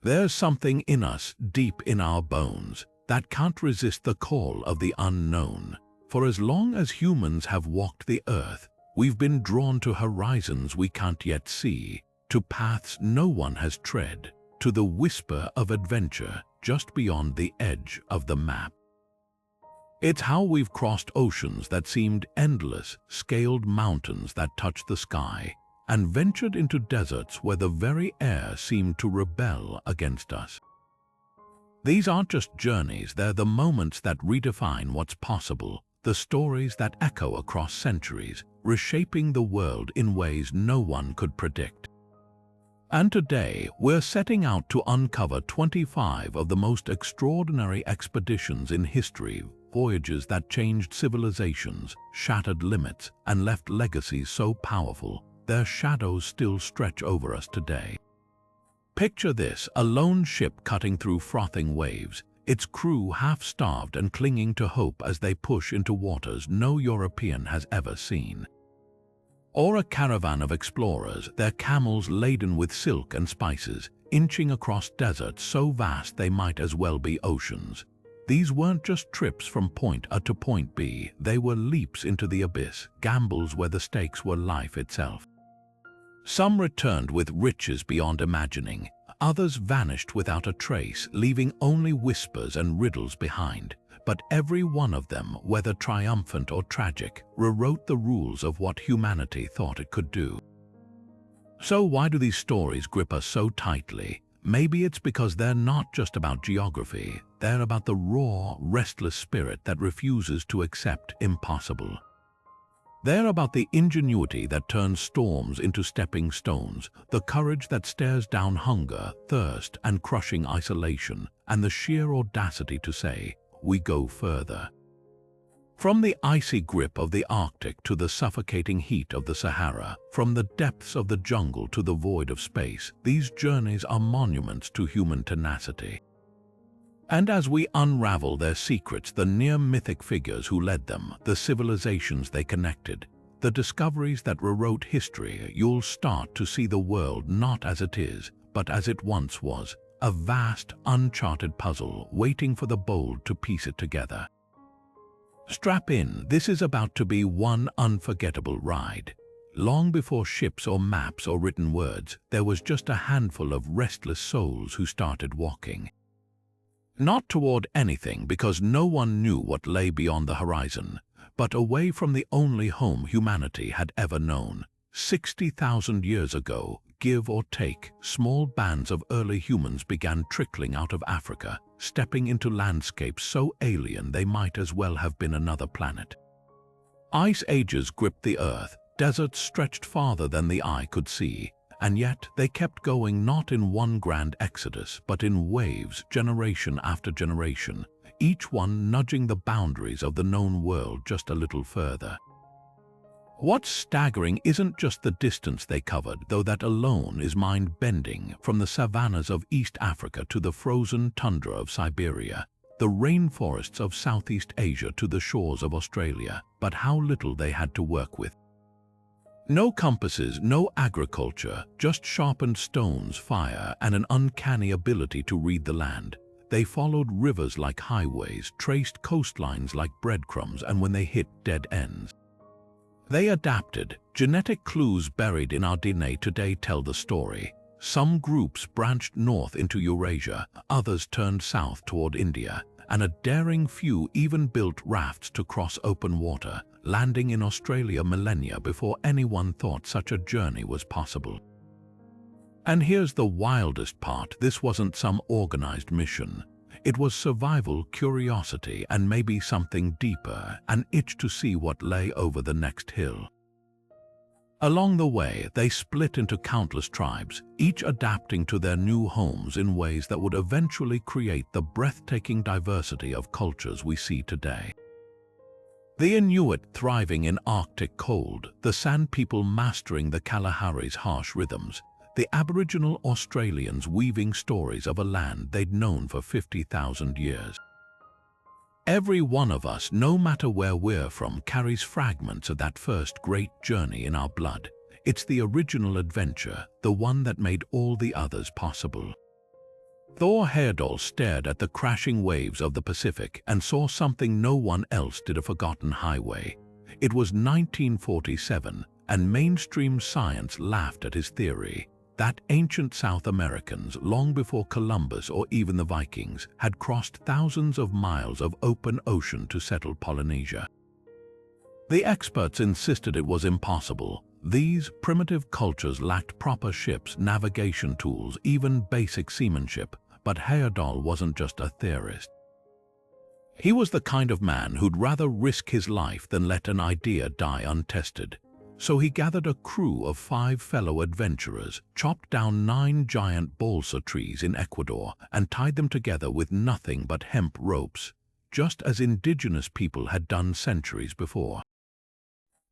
There's something in us, deep in our bones, that can't resist the call of the unknown. For as long as humans have walked the earth, we've been drawn to horizons we can't yet see, to paths no one has tread, to the whisper of adventure just beyond the edge of the map. It's how we've crossed oceans that seemed endless, scaled mountains that touched the sky, and ventured into deserts where the very air seemed to rebel against us. These aren't just journeys, they're the moments that redefine what's possible, the stories that echo across centuries, reshaping the world in ways no one could predict. And today, we're setting out to uncover 25 of the most extraordinary expeditions in history, voyages that changed civilizations, shattered limits, and left legacies so powerful, their shadows still stretch over us today. Picture this, a lone ship cutting through frothing waves, its crew half-starved and clinging to hope as they push into waters no European has ever seen. Or a caravan of explorers, their camels laden with silk and spices, inching across deserts so vast they might as well be oceans. These weren't just trips from point A to point B, they were leaps into the abyss, gambles where the stakes were life itself. Some returned with riches beyond imagining, others vanished without a trace, leaving only whispers and riddles behind. But every one of them, whether triumphant or tragic, rewrote the rules of what humanity thought it could do. So why do these stories grip us so tightly? Maybe it's because they're not just about geography, they're about the raw, restless spirit that refuses to accept impossible. They're about the ingenuity that turns storms into stepping stones, the courage that stares down hunger, thirst, and crushing isolation, and the sheer audacity to say, "We go further." From the icy grip of the Arctic to the suffocating heat of the Sahara, from the depths of the jungle to the void of space, these journeys are monuments to human tenacity. And as we unravel their secrets, the near-mythic figures who led them, the civilizations they connected, the discoveries that rewrote history, you'll start to see the world not as it is, but as it once was, a vast, uncharted puzzle waiting for the bold to piece it together. Strap in, this is about to be one unforgettable ride. Long before ships or maps or written words, there was just a handful of restless souls who started walking. Not toward anything, because no one knew what lay beyond the horizon, but away from the only home humanity had ever known. 60,000 years ago, give or take, small bands of early humans began trickling out of Africa, stepping into landscapes so alien they might as well have been another planet. Ice ages gripped the earth, deserts stretched farther than the eye could see, and yet they kept going, not in one grand exodus, but in waves, generation after generation, each one nudging the boundaries of the known world just a little further. What's staggering isn't just the distance they covered, though that alone is mind-bending, from the savannas of East Africa to the frozen tundra of Siberia, the rainforests of Southeast Asia to the shores of Australia, but how little they had to work with. No compasses, no agriculture, just sharpened stones, fire, and an uncanny ability to read the land. They followed rivers like highways, traced coastlines like breadcrumbs, and when they hit dead ends, they adapted. Genetic clues buried in our DNA today tell the story. Some groups branched north into Eurasia, others turned south toward India, and a daring few even built rafts to cross open water, landing in Australia millennia before anyone thought such a journey was possible. And here's the wildest part, this wasn't some organized mission. It was survival, curiosity, and maybe something deeper, an itch to see what lay over the next hill. Along the way, they split into countless tribes, each adapting to their new homes in ways that would eventually create the breathtaking diversity of cultures we see today. The Inuit thriving in Arctic cold, the Sand People mastering the Kalahari's harsh rhythms, the Aboriginal Australians weaving stories of a land they'd known for 50,000 years. Every one of us, no matter where we're from, carries fragments of that first great journey in our blood. It's the original adventure, the one that made all the others possible. Thor Heyerdahl stared at the crashing waves of the Pacific and saw something no one else did: a forgotten highway. It was 1947, and mainstream science laughed at his theory that ancient South Americans, long before Columbus or even the Vikings, had crossed thousands of miles of open ocean to settle Polynesia. The experts insisted it was impossible. These primitive cultures lacked proper ships, navigation tools, even basic seamanship. But Heyerdahl wasn't just a theorist. He was the kind of man who'd rather risk his life than let an idea die untested. So he gathered a crew of 5 fellow adventurers, chopped down 9 giant balsa trees in Ecuador, and tied them together with nothing but hemp ropes, just as indigenous people had done centuries before.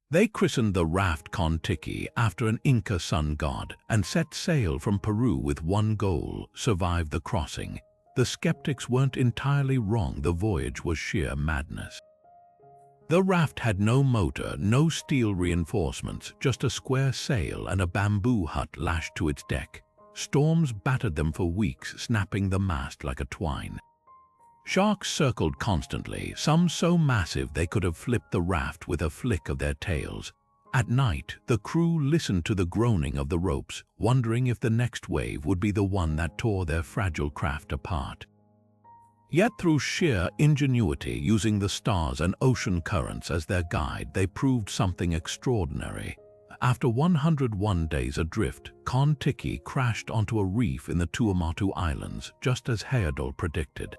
They christened the raft Kon-Tiki after an Inca sun god and set sail from Peru with one goal: survive the crossing. The skeptics weren't entirely wrong. The voyage was sheer madness. The raft had no motor, no steel reinforcements, just a square sail and a bamboo hut lashed to its deck. Storms battered them for weeks, snapping the mast like a twine. Sharks circled constantly, some so massive they could have flipped the raft with a flick of their tails. At night, the crew listened to the groaning of the ropes, wondering if the next wave would be the one that tore their fragile craft apart. Yet through sheer ingenuity, using the stars and ocean currents as their guide, they proved something extraordinary. After 101 days adrift, Kon-Tiki crashed onto a reef in the Tuamotu Islands, just as Heyerdahl predicted.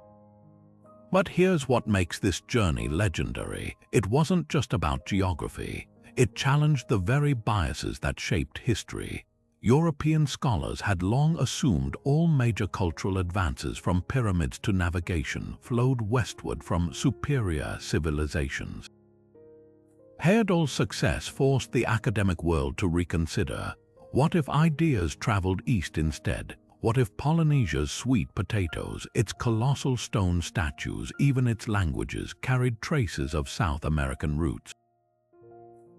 But here's what makes this journey legendary. It wasn't just about geography. It challenged the very biases that shaped history. European scholars had long assumed all major cultural advances, from pyramids to navigation, flowed westward from superior civilizations. Heyerdahl's success forced the academic world to reconsider. What if ideas traveled east instead? What if Polynesia's sweet potatoes, its colossal stone statues, even its languages, carried traces of South American roots?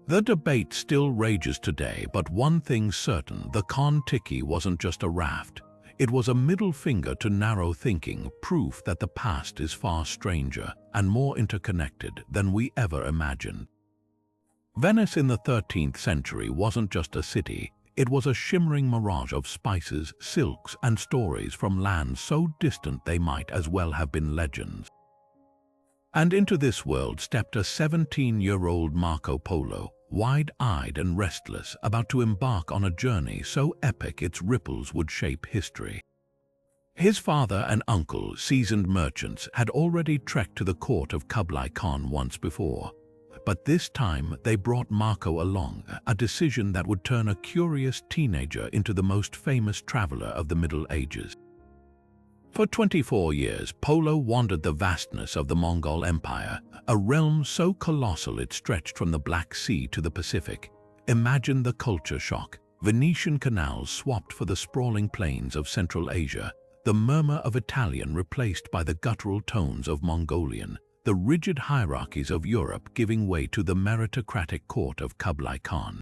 The debate still rages today, but one thing's certain: the Kon-Tiki wasn't just a raft. It was a middle finger to narrow thinking, proof that the past is far stranger and more interconnected than we ever imagined. Venice in the 13th century wasn't just a city. It was a shimmering mirage of spices, silks, and stories from lands so distant they might as well have been legends. And into this world stepped a 17-year-old Marco Polo, wide-eyed and restless, about to embark on a journey so epic its ripples would shape history. His father and uncle, seasoned merchants, had already trekked to the court of Kublai Khan once before. But this time they brought Marco along, a decision that would turn a curious teenager into the most famous traveler of the Middle Ages. For 24 years, Polo wandered the vastness of the Mongol Empire, a realm so colossal it stretched from the Black Sea to the Pacific. Imagine the culture shock. Venetian canals swapped for the sprawling plains of Central Asia, the murmur of Italian replaced by the guttural tones of Mongolian, the rigid hierarchies of Europe giving way to the meritocratic court of Kublai Khan.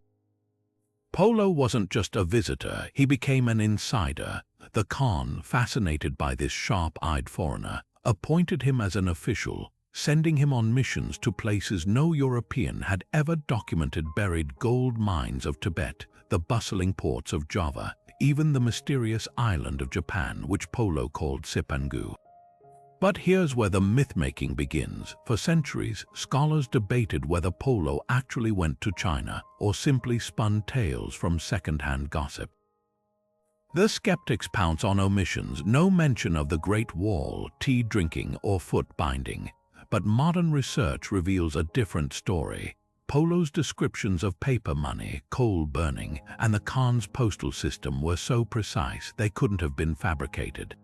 Polo wasn't just a visitor, he became an insider. The Khan, fascinated by this sharp-eyed foreigner, appointed him as an official, sending him on missions to places no European had ever documented: buried gold mines of Tibet, the bustling ports of Java, even the mysterious island of Japan, which Polo called Sipangu. But here's where the myth-making begins. For centuries, scholars debated whether Polo actually went to China or simply spun tales from second-hand gossip. The skeptics pounce on omissions: no mention of the Great Wall, tea drinking, or foot binding. But modern research reveals a different story. Polo's descriptions of paper money, coal burning, and the Khan's postal system were so precise they couldn't have been fabricated.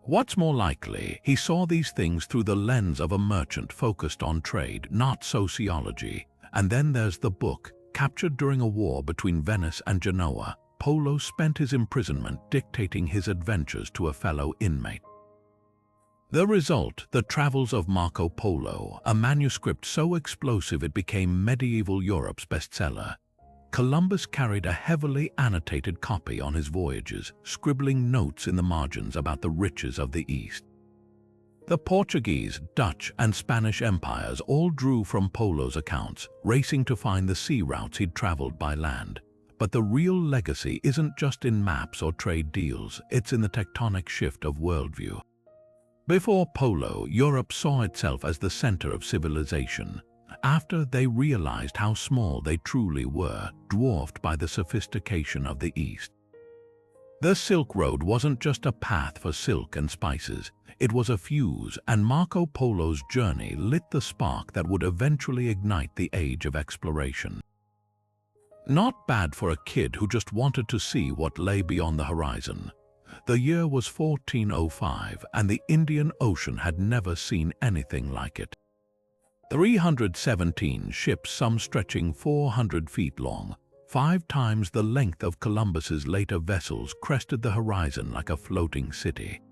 What's more likely, he saw these things through the lens of a merchant focused on trade, not sociology. And then there's the book. Captured during a war between Venice and Genoa, Polo spent his imprisonment dictating his adventures to a fellow inmate. The result: The Travels of Marco Polo, a manuscript so explosive it became medieval Europe's bestseller. Columbus carried a heavily annotated copy on his voyages, scribbling notes in the margins about the riches of the East. The Portuguese, Dutch, and Spanish empires all drew from Polo's accounts, racing to find the sea routes he'd traveled by land. But the real legacy isn't just in maps or trade deals, it's in the tectonic shift of worldview. Before Polo, Europe saw itself as the center of civilization. After, they realized how small they truly were, dwarfed by the sophistication of the East. The Silk Road wasn't just a path for silk and spices, it was a fuse, and Marco Polo's journey lit the spark that would eventually ignite the age of exploration. Not bad for a kid who just wanted to see what lay beyond the horizon. The year was 1405, and the Indian Ocean had never seen anything like it. 317 ships, some stretching 400 feet long, 5 times the length of Columbus's later vessels, crested the horizon like a floating city.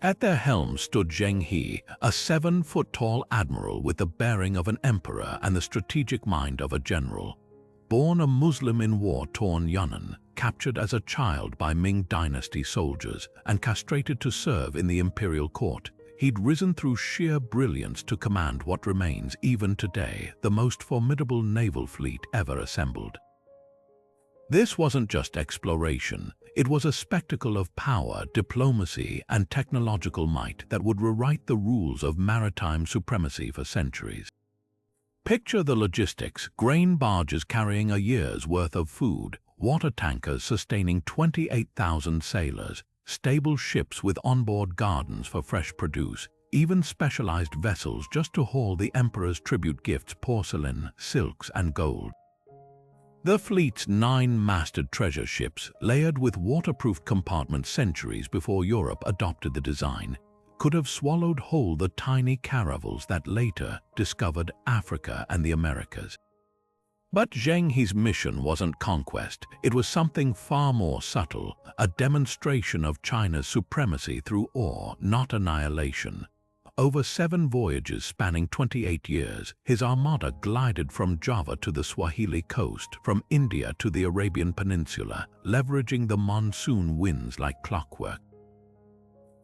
At their helm stood Zheng He, a 7-foot-tall admiral with the bearing of an emperor and the strategic mind of a general. Born a Muslim in war-torn Yunnan, captured as a child by Ming Dynasty soldiers and castrated to serve in the imperial court, he'd risen through sheer brilliance to command what remains, even today, the most formidable naval fleet ever assembled. This wasn't just exploration, it was a spectacle of power, diplomacy, and technological might that would rewrite the rules of maritime supremacy for centuries. Picture the logistics: grain barges carrying a year's worth of food, water tankers sustaining 28,000 sailors, stable ships with onboard gardens for fresh produce, even specialized vessels just to haul the emperor's tribute gifts: porcelain, silks, and gold. The fleet's 9-masted treasure ships, layered with waterproof compartments centuries before Europe adopted the design, could have swallowed whole the tiny caravels that later discovered Africa and the Americas. But Zheng He's mission wasn't conquest, it was something far more subtle, a demonstration of China's supremacy through awe, not annihilation. Over 7 voyages spanning 28 years, his armada glided from Java to the Swahili coast, from India to the Arabian Peninsula, leveraging the monsoon winds like clockwork.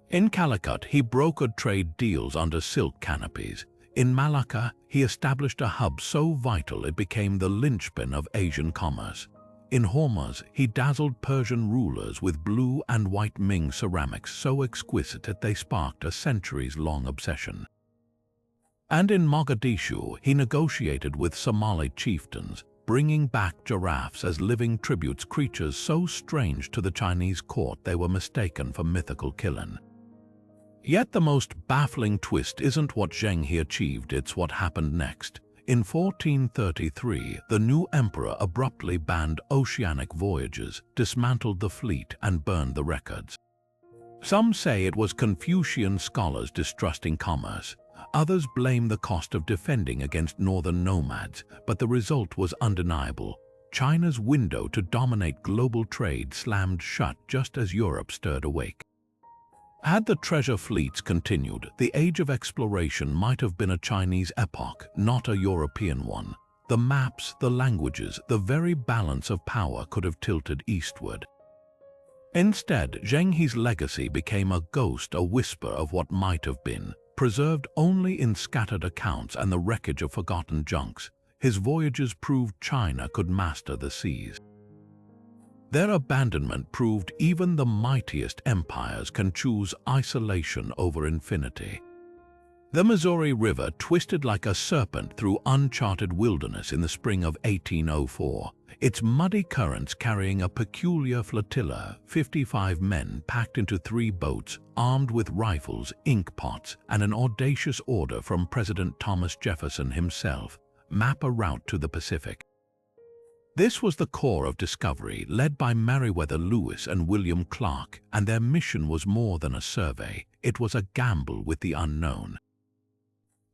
In Calicut, he brokered trade deals under silk canopies. In Malacca, he established a hub so vital it became the linchpin of Asian commerce. In Hormuz, he dazzled Persian rulers with blue and white Ming ceramics so exquisite that they sparked a centuries-long obsession. And in Mogadishu, he negotiated with Somali chieftains, bringing back giraffes as living tributes, creatures so strange to the Chinese court they were mistaken for mythical killin. Yet the most baffling twist isn't what Zheng He achieved, it's what happened next. In 1433, the new emperor abruptly banned oceanic voyages, dismantled the fleet, and burned the records. Some say it was Confucian scholars distrusting commerce. Others blame the cost of defending against northern nomads, but the result was undeniable. China's window to dominate global trade slammed shut just as Europe stirred awake. Had the treasure fleets continued, the age of exploration might have been a Chinese epoch, not a European one. The maps, the languages, the very balance of power could have tilted eastward. Instead, Zheng He's legacy became a ghost, a whisper of what might have been, preserved only in scattered accounts and the wreckage of forgotten junks. His voyages proved China could master the seas. Their abandonment proved even the mightiest empires can choose isolation over infinity. The Missouri River twisted like a serpent through uncharted wilderness in the spring of 1804, its muddy currents carrying a peculiar flotilla, 55 men packed into 3 boats, armed with rifles, ink pots, and an audacious order from President Thomas Jefferson himself: map a route to the Pacific. This was the core of discovery, led by Meriwether Lewis and William Clark, and their mission was more than a survey, it was a gamble with the unknown.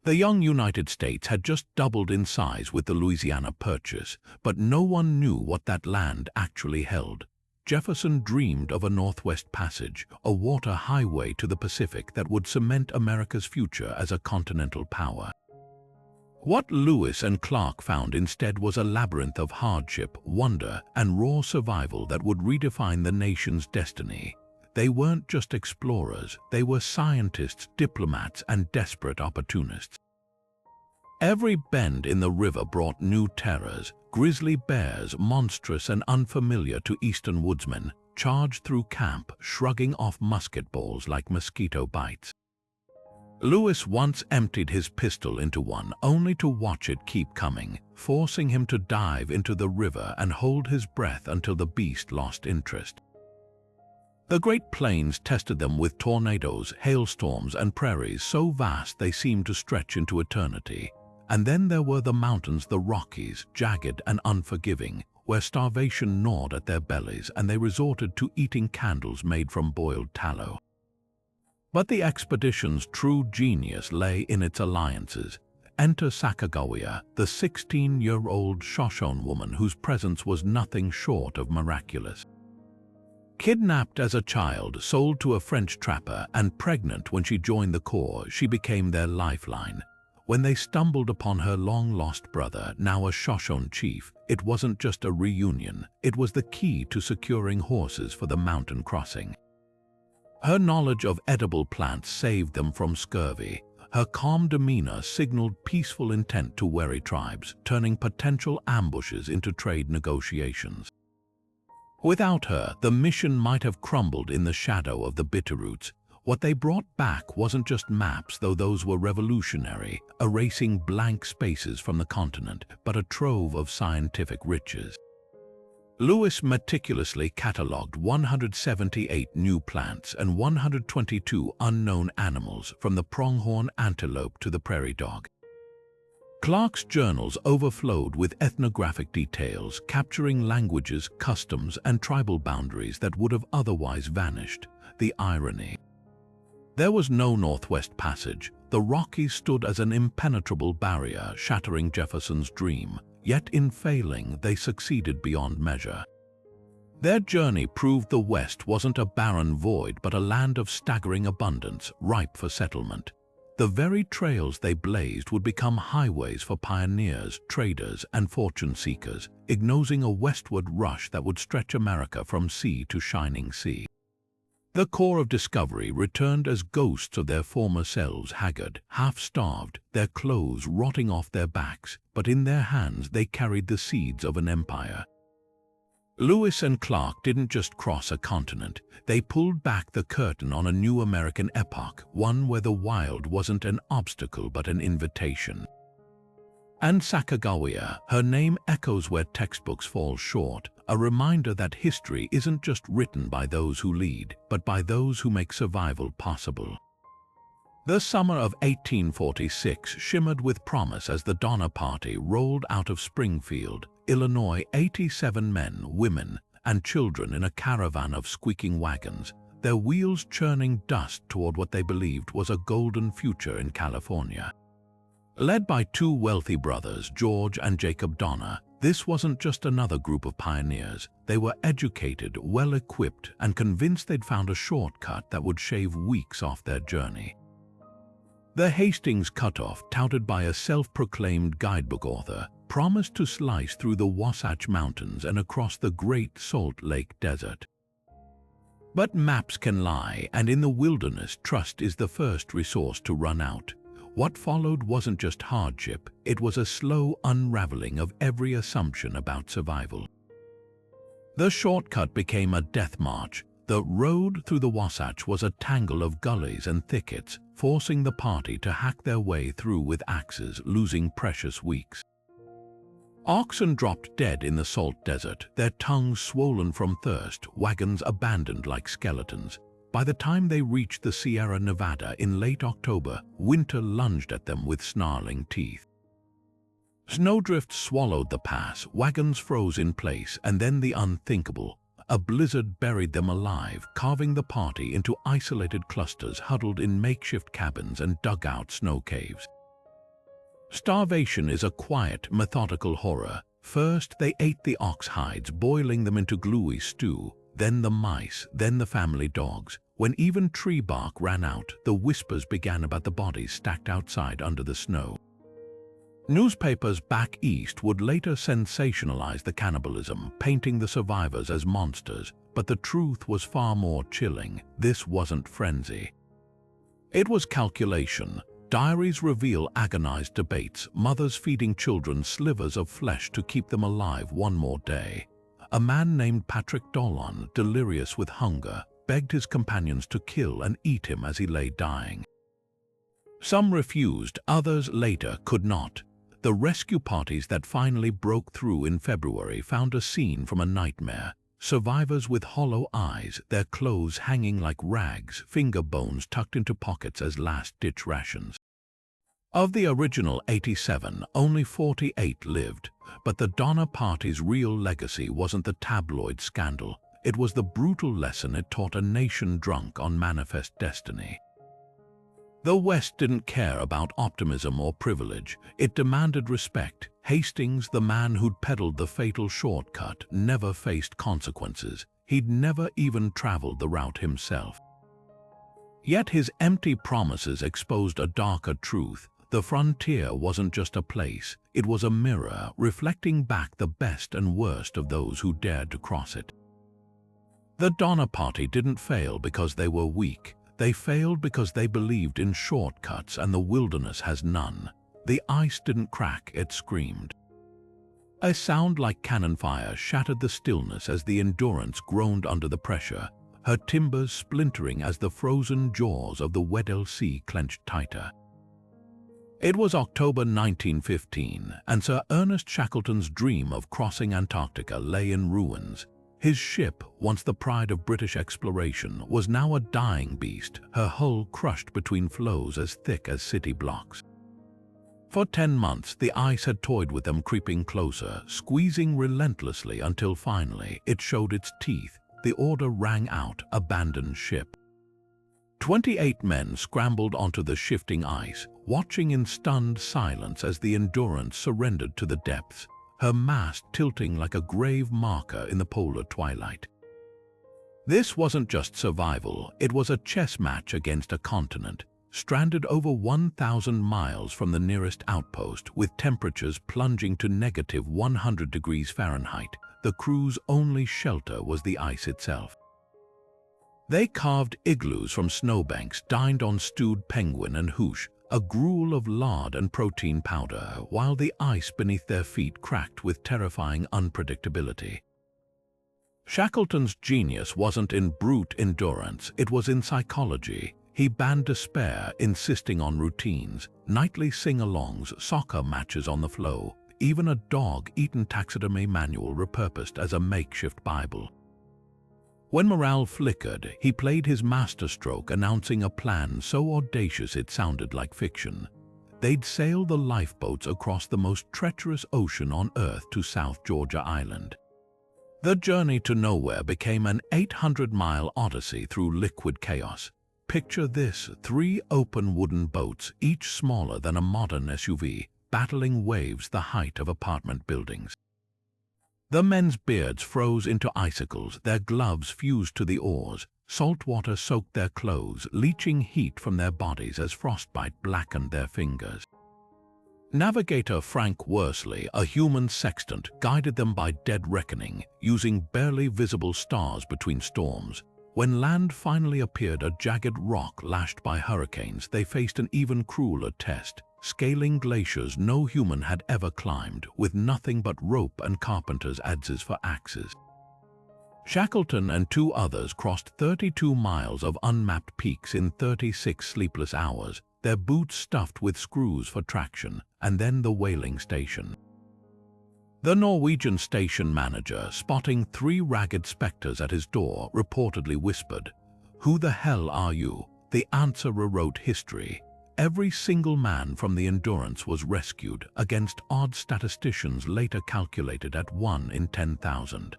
The young United States had just doubled in size with the Louisiana Purchase, but no one knew what that land actually held. Jefferson dreamed of a Northwest Passage, a water highway to the Pacific that would cement America's future as a continental power. What Lewis and Clark found instead was a labyrinth of hardship, wonder, and raw survival that would redefine the nation's destiny. They weren't just explorers, they were scientists, diplomats, and desperate opportunists. Every bend in the river brought new terrors. Grizzly bears, monstrous and unfamiliar to eastern woodsmen, charged through camp, shrugging off musket balls like mosquito bites. Lewis once emptied his pistol into one, only to watch it keep coming, forcing him to dive into the river and hold his breath until the beast lost interest. The Great Plains tested them with tornadoes, hailstorms, and prairies so vast they seemed to stretch into eternity. And then there were the mountains, the Rockies, jagged and unforgiving, where starvation gnawed at their bellies and they resorted to eating candles made from boiled tallow. But the expedition's true genius lay in its alliances. Enter Sacagawea, the 16-year-old Shoshone woman whose presence was nothing short of miraculous. Kidnapped as a child, sold to a French trapper, and pregnant when she joined the Corps, she became their lifeline. When they stumbled upon her long-lost brother, now a Shoshone chief, it wasn't just a reunion, it was the key to securing horses for the mountain crossing. Her knowledge of edible plants saved them from scurvy. Her calm demeanor signaled peaceful intent to wary tribes, turning potential ambushes into trade negotiations. Without her, the mission might have crumbled in the shadow of the Bitterroots. What they brought back wasn't just maps, though those were revolutionary, erasing blank spaces from the continent, but a trove of scientific riches. Lewis meticulously catalogued 178 new plants and 122 unknown animals, from the pronghorn antelope to the prairie dog. Clark's journals overflowed with ethnographic details, capturing languages, customs, and tribal boundaries that would have otherwise vanished. The irony. There was no Northwest Passage. The Rockies stood as an impenetrable barrier, shattering Jefferson's dream. Yet in failing, they succeeded beyond measure. Their journey proved the West wasn't a barren void, but a land of staggering abundance, ripe for settlement. The very trails they blazed would become highways for pioneers, traders, and fortune seekers, igniting a westward rush that would stretch America from sea to shining sea. The Corps of Discovery returned as ghosts of their former selves, haggard, half-starved, their clothes rotting off their backs, but in their hands they carried the seeds of an empire. Lewis and Clark didn't just cross a continent, they pulled back the curtain on a new American epoch, one where the wild wasn't an obstacle but an invitation. And Sacagawea, her name echoes where textbooks fall short, a reminder that history isn't just written by those who lead, but by those who make survival possible. The summer of 1846 shimmered with promise as the Donner Party rolled out of Springfield, Illinois, 87 men, women, and children in a caravan of squeaking wagons, their wheels churning dust toward what they believed was a golden future in California. Led by two wealthy brothers, George and Jacob Donner, this wasn't just another group of pioneers. They were educated, well-equipped, and convinced they'd found a shortcut that would shave weeks off their journey. The Hastings Cutoff, touted by a self-proclaimed guidebook author, promised to slice through the Wasatch Mountains and across the Great Salt Lake Desert. But maps can lie, and in the wilderness, trust is the first resource to run out. What followed wasn't just hardship, it was a slow unraveling of every assumption about survival. The shortcut became a death march. The road through the Wasatch was a tangle of gullies and thickets, forcing the party to hack their way through with axes, losing precious weeks. Oxen dropped dead in the salt desert, their tongues swollen from thirst, wagons abandoned like skeletons. By the time they reached the Sierra Nevada in late October, winter lunged at them with snarling teeth. Snowdrifts swallowed the pass, wagons froze in place, and then the unthinkable. A blizzard buried them alive, carving the party into isolated clusters huddled in makeshift cabins and dug-out snow caves. Starvation is a quiet, methodical horror. First, they ate the ox hides, boiling them into gluey stew, then the mice, then the family dogs. When even tree bark ran out, the whispers began about the bodies stacked outside under the snow. Newspapers back east would later sensationalize the cannibalism, painting the survivors as monsters, but the truth was far more chilling. This wasn't frenzy. It was calculation. Diaries reveal agonized debates, mothers feeding children slivers of flesh to keep them alive one more day. A man named Patrick Dollon, delirious with hunger, begged his companions to kill and eat him as he lay dying. Some refused, others later could not. The rescue parties that finally broke through in February found a scene from a nightmare. Survivors with hollow eyes, their clothes hanging like rags, finger bones tucked into pockets as last-ditch rations. Of the original 87, only 48 lived, but the Donner Party's real legacy wasn't the tabloid scandal. It was the brutal lesson it taught a nation drunk on manifest destiny. The West didn't care about optimism or privilege. It demanded respect. Hastings, the man who'd peddled the fatal shortcut, never faced consequences. He'd never even traveled the route himself. Yet his empty promises exposed a darker truth. The frontier wasn't just a place. It was a mirror reflecting back the best and worst of those who dared to cross it. The Donner Party didn't fail because they were weak. They failed because they believed in shortcuts, and the wilderness has none. The ice didn't crack, it screamed. A sound like cannon fire shattered the stillness as the Endurance groaned under the pressure, her timbers splintering as the frozen jaws of the Weddell Sea clenched tighter. It was October 1915, and Sir Ernest Shackleton's dream of crossing Antarctica lay in ruins. His ship, once the pride of British exploration, was now a dying beast, her hull crushed between floes as thick as city blocks. For 10 months, the ice had toyed with them, creeping closer, squeezing relentlessly until finally it showed its teeth. The order rang out, abandon ship. 28 men scrambled onto the shifting ice, watching in stunned silence as the Endurance surrendered to the depths, her mast tilting like a grave marker in the polar twilight. This wasn't just survival, it was a chess match against a continent, stranded over 1,000 miles from the nearest outpost, with temperatures plunging to negative 100 degrees Fahrenheit. The crew's only shelter was the ice itself. They carved igloos from snowbanks, dined on stewed penguin and hoosh, a gruel of lard and protein powder, while the ice beneath their feet cracked with terrifying unpredictability. Shackleton's genius wasn't in brute endurance, it was in psychology. He banned despair, insisting on routines, nightly sing-alongs, soccer matches on the flow, even a dog-eaten taxidermy manual repurposed as a makeshift Bible. When morale flickered, he played his masterstroke, announcing a plan so audacious it sounded like fiction. They'd sail the lifeboats across the most treacherous ocean on Earth to South Georgia Island. The journey to nowhere became an 800-mile odyssey through liquid chaos. Picture this: 3 open wooden boats, each smaller than a modern SUV, battling waves the height of apartment buildings. The men's beards froze into icicles, their gloves fused to the oars, salt water soaked their clothes, leaching heat from their bodies as frostbite blackened their fingers. Navigator Frank Worsley, a human sextant, guided them by dead reckoning, using barely visible stars between storms. When land finally appeared, a jagged rock lashed by hurricanes, they faced an even crueler test, scaling glaciers no human had ever climbed, with nothing but rope and carpenter's adzes for axes. Shackleton and 2 others crossed 32 miles of unmapped peaks in 36 sleepless hours, their boots stuffed with screws for traction, and then the whaling station. The Norwegian station manager, spotting 3 ragged specters at his door, reportedly whispered, "Who the hell are you?" The answer rewrote history. Every single man from the Endurance was rescued, against odds statisticians later calculated at 1 in 10,000.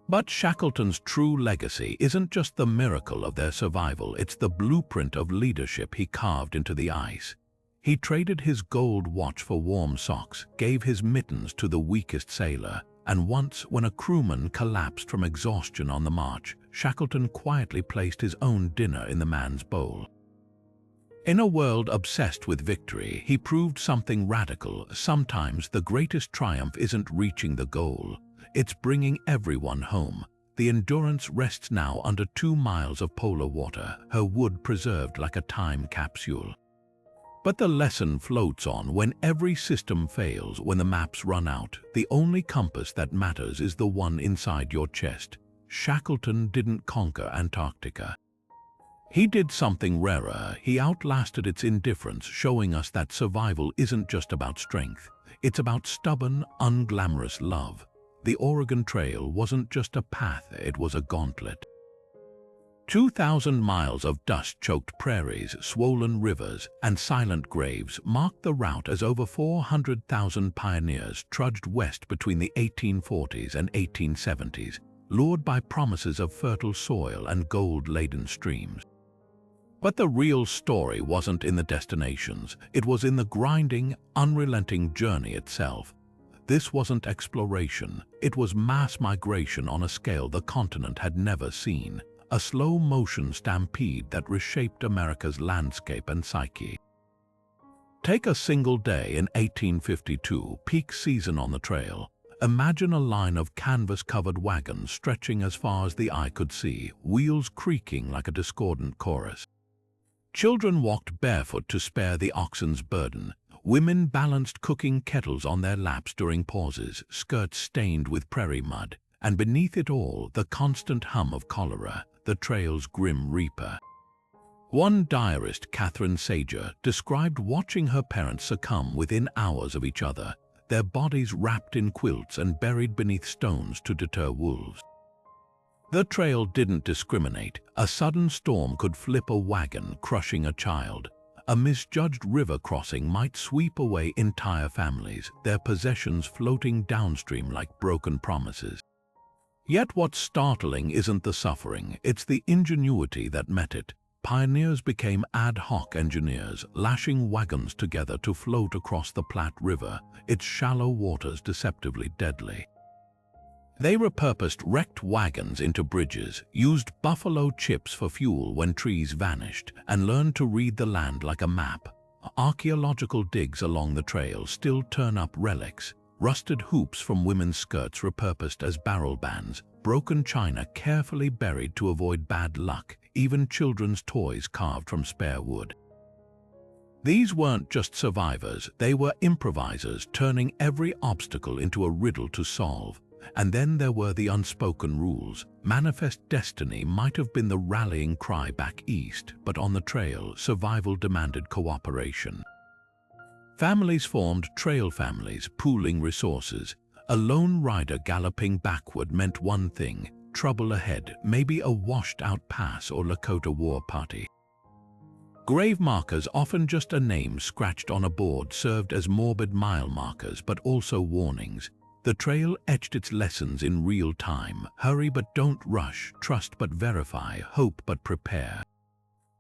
But Shackleton's true legacy isn't just the miracle of their survival, it's the blueprint of leadership he carved into the ice. He traded his gold watch for warm socks, gave his mittens to the weakest sailor, and once, when a crewman collapsed from exhaustion on the march, Shackleton quietly placed his own dinner in the man's bowl. In a world obsessed with victory, he proved something radical. Sometimes the greatest triumph isn't reaching the goal, it's bringing everyone home. The Endurance rests now under 2 miles of polar water, her wood preserved like a time capsule. But the lesson floats on. When every system fails, when the maps run out, the only compass that matters is the one inside your chest. Shackleton didn't conquer Antarctica. He did something rarer. He outlasted its indifference, showing us that survival isn't just about strength. It's about stubborn, unglamorous love. The Oregon Trail wasn't just a path, it was a gauntlet. 2,000 miles of dust-choked prairies, swollen rivers, and silent graves marked the route as over 400,000 pioneers trudged west between the 1840s and 1870s, lured by promises of fertile soil and gold-laden streams. But the real story wasn't in the destinations, it was in the grinding, unrelenting journey itself. This wasn't exploration, it was mass migration on a scale the continent had never seen. A slow-motion stampede that reshaped America's landscape and psyche. Take a single day in 1852, peak season on the trail. Imagine a line of canvas-covered wagons stretching as far as the eye could see, wheels creaking like a discordant chorus. Children walked barefoot to spare the oxen's burden. Women balanced cooking kettles on their laps during pauses, skirts stained with prairie mud, and beneath it all, the constant hum of cholera, the trail's grim reaper. One diarist, Catherine Sager, described watching her parents succumb within hours of each other, their bodies wrapped in quilts and buried beneath stones to deter wolves. The trail didn't discriminate. A sudden storm could flip a wagon, crushing a child. A misjudged river crossing might sweep away entire families, their possessions floating downstream like broken promises. Yet what's startling isn't the suffering, it's the ingenuity that met it. Pioneers became ad hoc engineers, lashing wagons together to float across the Platte River, its shallow waters deceptively deadly. They repurposed wrecked wagons into bridges, used buffalo chips for fuel when trees vanished, and learned to read the land like a map. Archaeological digs along the trail still turn up relics. Rusted hoops from women's skirts repurposed as barrel bands, broken china carefully buried to avoid bad luck, even children's toys carved from spare wood. These weren't just survivors, they were improvisers, turning every obstacle into a riddle to solve. And then there were the unspoken rules. Manifest destiny might have been the rallying cry back east, but on the trail, survival demanded cooperation. Families formed trail families, pooling resources. A lone rider galloping backward meant one thing: trouble ahead, maybe a washed-out pass or Lakota war party. Grave markers, often just a name scratched on a board, served as morbid mile markers but also warnings. The trail etched its lessons in real time: hurry but don't rush, trust but verify, hope but prepare.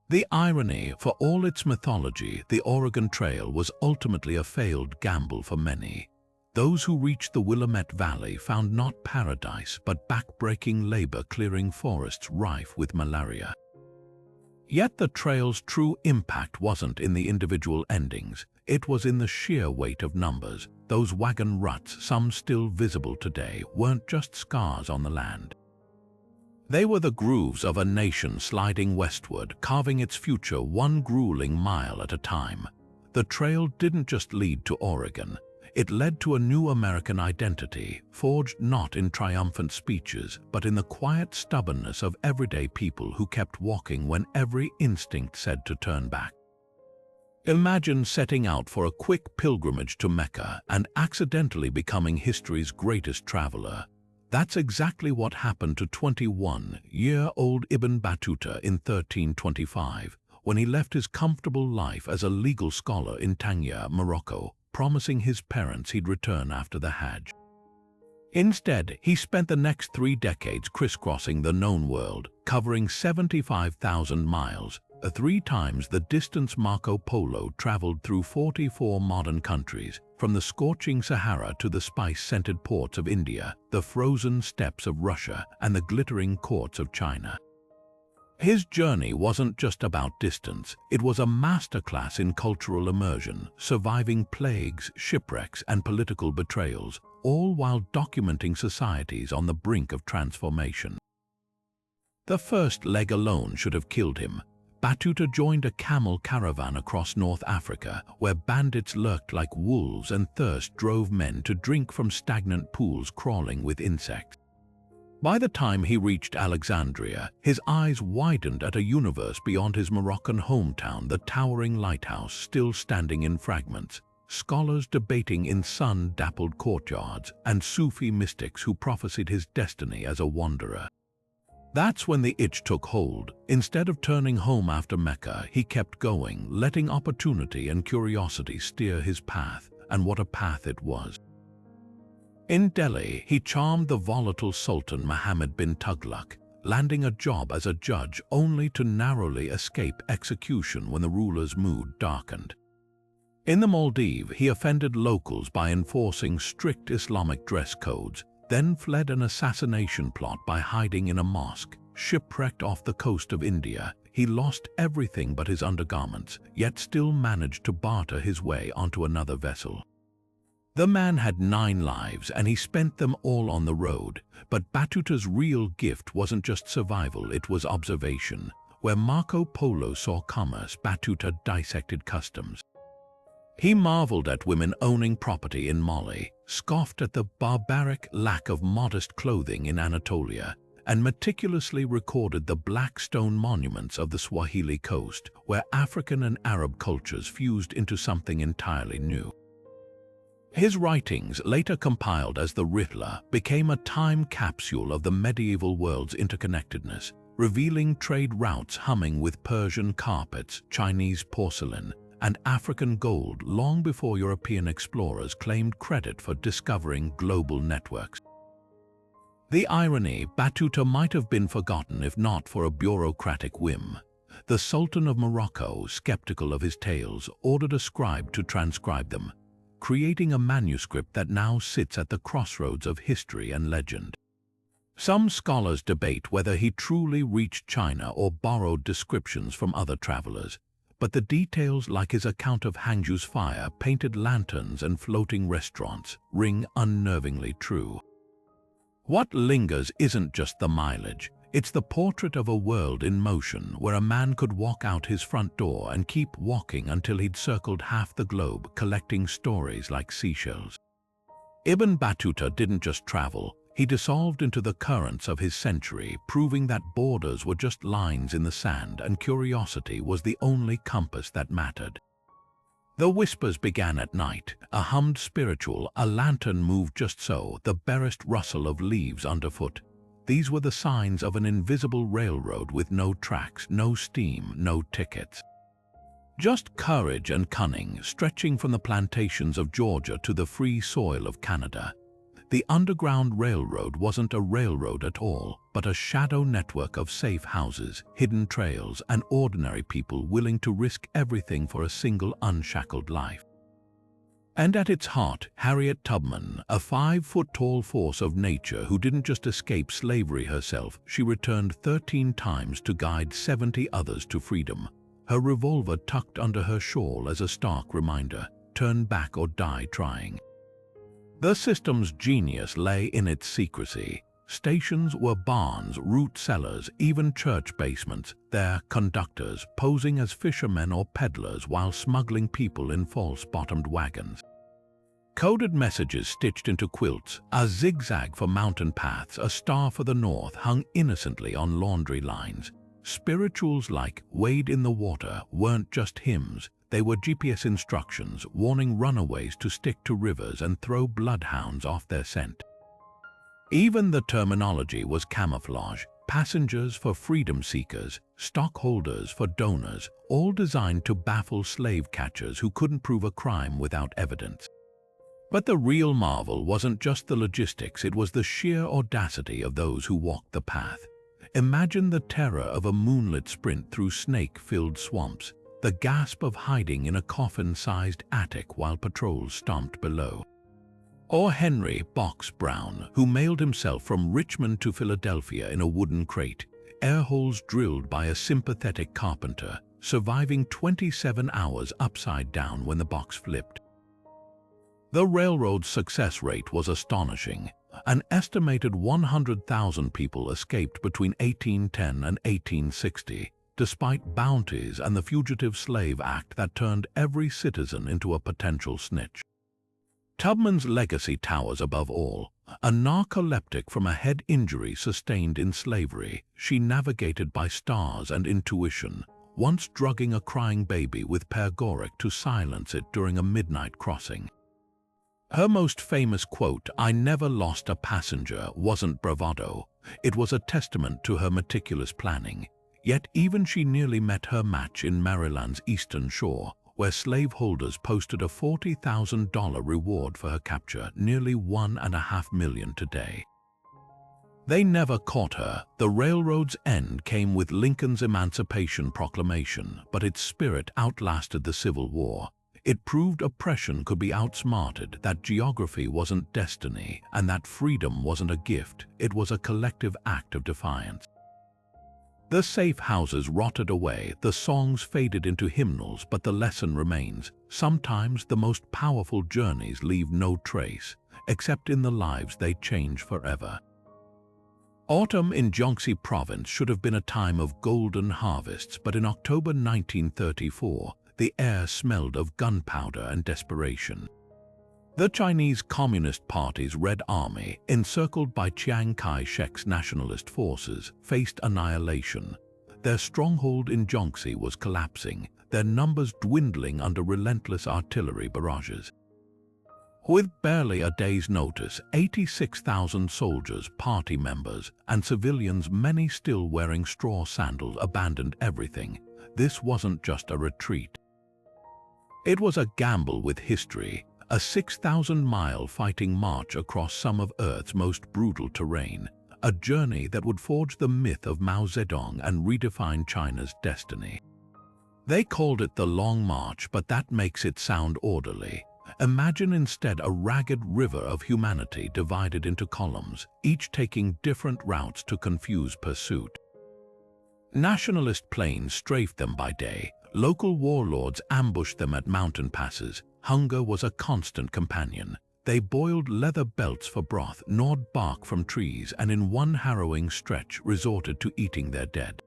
The irony, for all its mythology, the Oregon Trail was ultimately a failed gamble for many. Those who reached the Willamette Valley found not paradise but back-breaking labor clearing forests rife with malaria. Yet the trail's true impact wasn't in the individual endings, it was in the sheer weight of numbers. Those wagon ruts, some still visible today, weren't just scars on the land. They were the grooves of a nation sliding westward, carving its future one grueling mile at a time. The trail didn't just lead to Oregon. It led to a new American identity, forged not in triumphant speeches, but in the quiet stubbornness of everyday people who kept walking when every instinct said to turn back. Imagine setting out for a quick pilgrimage to Mecca and accidentally becoming history's greatest traveler. That's exactly what happened to 21-year-old Ibn Battuta in 1325, when he left his comfortable life as a legal scholar in Tangier, Morocco, promising his parents he'd return after the Hajj. Instead, he spent the next 3 decades crisscrossing the known world, covering 75,000 miles, 3 times the distance Marco Polo traveled through 44 modern countries, from the scorching Sahara to the spice-scented ports of India, the frozen steppes of Russia, and the glittering courts of China. His journey wasn't just about distance, it was a masterclass in cultural immersion, surviving plagues, shipwrecks, and political betrayals, all while documenting societies on the brink of transformation. The first leg alone should have killed him. Batuta joined a camel caravan across North Africa, where bandits lurked like wolves and thirst drove men to drink from stagnant pools crawling with insects. By the time he reached Alexandria, his eyes widened at a universe beyond his Moroccan hometown, the towering lighthouse still standing in fragments, scholars debating in sun-dappled courtyards, and Sufi mystics who prophesied his destiny as a wanderer. That's when the itch took hold. Instead of turning home after Mecca, he kept going, letting opportunity and curiosity steer his path, and what a path it was. In Delhi, he charmed the volatile Sultan Muhammad bin Tughlaq, landing a job as a judge only to narrowly escape execution when the ruler's mood darkened. In the Maldives, he offended locals by enforcing strict Islamic dress codes, then fled an assassination plot by hiding in a mosque. Shipwrecked off the coast of India, he lost everything but his undergarments, yet still managed to barter his way onto another vessel. The man had 9 lives and he spent them all on the road, but Batuta's real gift wasn't just survival, it was observation. Where Marco Polo saw commerce, Batuta dissected customs. He marveled at women owning property in Mali, scoffed at the barbaric lack of modest clothing in Anatolia, and meticulously recorded the black stone monuments of the Swahili coast, where African and Arab cultures fused into something entirely new. His writings, later compiled as the Rihla, became a time capsule of the medieval world's interconnectedness, revealing trade routes humming with Persian carpets, Chinese porcelain, and African gold long before European explorers claimed credit for discovering global networks. The irony, Batuta might have been forgotten if not for a bureaucratic whim. The Sultan of Morocco, skeptical of his tales, ordered a scribe to transcribe them, creating a manuscript that now sits at the crossroads of history and legend. Some scholars debate whether he truly reached China or borrowed descriptions from other travelers, but the details, like his account of Hangzhou's fire, painted lanterns and floating restaurants, ring unnervingly true. What lingers isn't just the mileage, it's the portrait of a world in motion where a man could walk out his front door and keep walking until he'd circled half the globe, collecting stories like seashells. Ibn Battuta didn't just travel, he dissolved into the currents of his century, proving that borders were just lines in the sand and curiosity was the only compass that mattered. The whispers began at night, a hummed spiritual, a lantern moved just so, the barest rustle of leaves underfoot. These were the signs of an invisible railroad with no tracks, no steam, no tickets. Just courage and cunning, stretching from the plantations of Georgia to the free soil of Canada. The Underground Railroad wasn't a railroad at all, but a shadow network of safe houses, hidden trails, and ordinary people willing to risk everything for a single unshackled life. And at its heart, Harriet Tubman, a 5-foot-tall force of nature who didn't just escape slavery herself, she returned 13 times to guide 70 others to freedom. Her revolver tucked under her shawl as a stark reminder, turn back or die trying. The system's genius lay in its secrecy. Stations were barns, root cellars, even church basements, their conductors posing as fishermen or peddlers while smuggling people in false-bottomed wagons. Coded messages stitched into quilts, a zigzag for mountain paths, a star for the north hung innocently on laundry lines. Spirituals like "Wade in the water" weren't just hymns, they were GPS instructions warning runaways to stick to rivers and throw bloodhounds off their scent. Even the terminology was camouflage, passengers for freedom seekers, stockholders for donors, all designed to baffle slave catchers who couldn't prove a crime without evidence. But the real marvel wasn't just the logistics, it was the sheer audacity of those who walked the path. Imagine the terror of a moonlit sprint through snake-filled swamps, the gasp of hiding in a coffin-sized attic while patrols stomped below. Or Henry Box Brown, who mailed himself from Richmond to Philadelphia in a wooden crate, air holes drilled by a sympathetic carpenter, surviving 27 hours upside down when the box flipped. The railroad's success rate was astonishing. An estimated 100,000 people escaped between 1810 and 1860, despite bounties and the Fugitive Slave Act that turned every citizen into a potential snitch. Tubman's legacy towers above all. A narcoleptic from a head injury sustained in slavery, she navigated by stars and intuition, once drugging a crying baby with paregoric to silence it during a midnight crossing. Her most famous quote, "I never lost a passenger," wasn't bravado. It was a testament to her meticulous planning. Yet even she nearly met her match in Maryland's Eastern Shore, where slaveholders posted a $40,000 reward for her capture, nearly $1.5 million today. They never caught her. The railroad's end came with Lincoln's Emancipation Proclamation, but its spirit outlasted the Civil War. It proved oppression could be outsmarted, that geography wasn't destiny, and that freedom wasn't a gift, it was a collective act of defiance. The safe houses rotted away, the songs faded into hymnals, but the lesson remains. Sometimes the most powerful journeys leave no trace, except in the lives they change forever. Autumn in Jiangxi province should have been a time of golden harvests, but in October 1934, the air smelled of gunpowder and desperation. The Chinese Communist Party's Red Army, encircled by Chiang Kai-shek's nationalist forces, faced annihilation. Their stronghold in Jiangxi was collapsing, their numbers dwindling under relentless artillery barrages. With barely a day's notice, 86,000 soldiers, party members, and civilians, many still wearing straw sandals, abandoned everything. This wasn't just a retreat. It was a gamble with history, a 6,000-mile fighting march across some of Earth's most brutal terrain, a journey that would forge the myth of Mao Zedong and redefine China's destiny. They called it the Long March, but that makes it sound orderly. Imagine instead a ragged river of humanity divided into columns, each taking different routes to confuse pursuit. Nationalist planes strafed them by day, local warlords ambushed them at mountain passes. Hunger was a constant companion. They boiled leather belts for broth, gnawed bark from trees, and in one harrowing stretch resorted to eating their dead.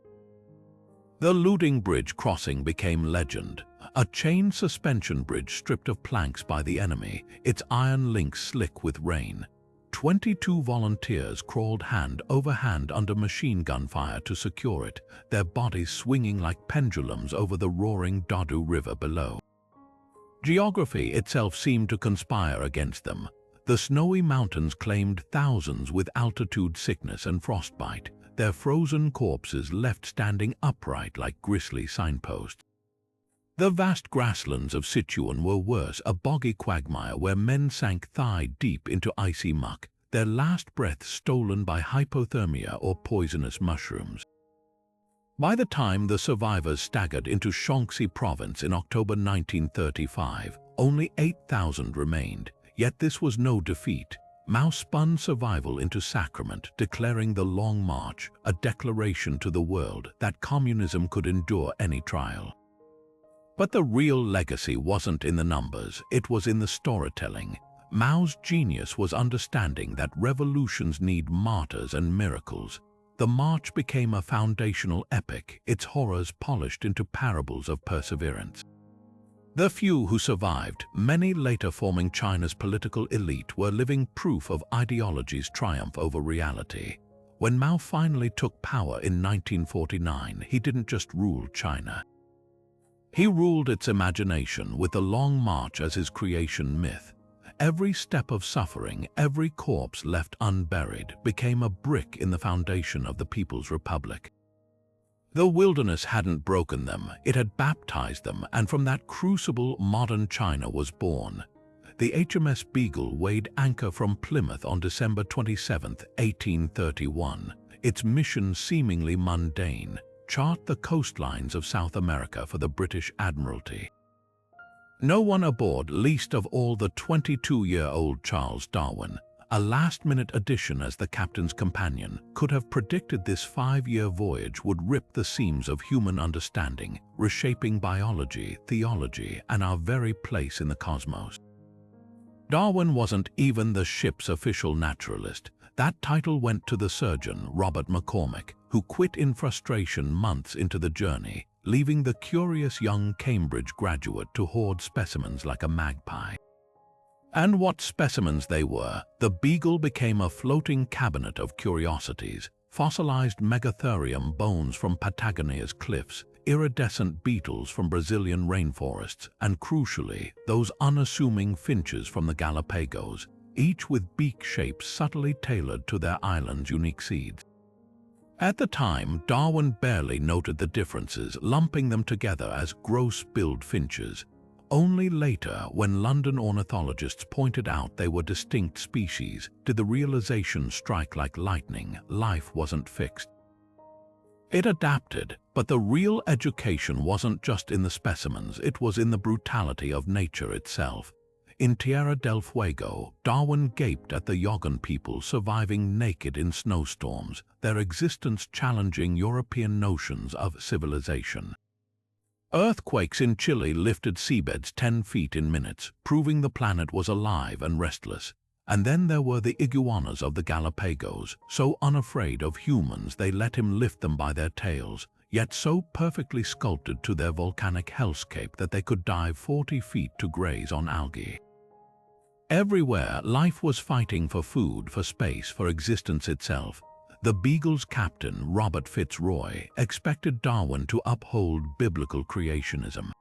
The Luding Bridge crossing became legend, a chain suspension bridge stripped of planks by the enemy, its iron links slick with rain. 22 volunteers crawled hand over hand under machine gun fire to secure it, their bodies swinging like pendulums over the roaring Dadu River below. Geography itself seemed to conspire against them. The snowy mountains claimed thousands with altitude sickness and frostbite, their frozen corpses left standing upright like grisly signposts. The vast grasslands of Sichuan were worse, a boggy quagmire where men sank thigh-deep into icy muck, their last breath stolen by hypothermia or poisonous mushrooms. By the time the survivors staggered into Shaanxi province in October 1935, only 8,000 remained, yet this was no defeat. Mao spun survival into sacrament, declaring the Long March a declaration to the world that communism could endure any trial. But the real legacy wasn't in the numbers, it was in the storytelling. Mao's genius was understanding that revolutions need martyrs and miracles. The march became a foundational epic, its horrors polished into parables of perseverance. The few who survived, many later forming China's political elite, were living proof of ideology's triumph over reality. When Mao finally took power in 1949, he didn't just rule China. He ruled its imagination, with the Long March as his creation myth. Every step of suffering, every corpse left unburied, became a brick in the foundation of the People's Republic. The wilderness hadn't broken them, it had baptized them, and from that crucible modern China was born. The HMS Beagle weighed anchor from Plymouth on December 27, 1831. Its mission seemingly mundane: chart the coastlines of South America for the British Admiralty. No one aboard, least of all the 22-year-old Charles Darwin, A last-minute addition as the captain's companion could have predicted this 5-year voyage would rip the seams of human understanding, reshaping biology, theology, and our very place in the cosmos. Darwin wasn't even the ship's official naturalist. That title went to the surgeon, Robert McCormick, who quit in frustration months into the journey, leaving the curious young Cambridge graduate to hoard specimens like a magpie. And what specimens they were! The Beagle became a floating cabinet of curiosities: fossilized megatherium bones from Patagonia's cliffs, iridescent beetles from Brazilian rainforests, and crucially, those unassuming finches from the Galapagos, each with beak shapes subtly tailored to their island's unique seeds. At the time, Darwin barely noted the differences, lumping them together as gross-billed finches. Only later, when London ornithologists pointed out they were distinct species, did the realization strike like lightning: life wasn't fixed. It adapted, but the real education wasn't just in the specimens, it was in the brutality of nature itself. In Tierra del Fuego, Darwin gaped at the Yoghan people surviving naked in snowstorms, their existence challenging European notions of civilization. Earthquakes in Chile lifted seabeds 10 feet in minutes, proving the planet was alive and restless. And then there were the iguanas of the Galapagos, so unafraid of humans they let him lift them by their tails, yet so perfectly sculpted to their volcanic hellscape that they could dive 40 feet to graze on algae. Everywhere, life was fighting for food, for space, for existence itself. The Beagle's captain, Robert Fitzroy, expected Darwin to uphold biblical creationism.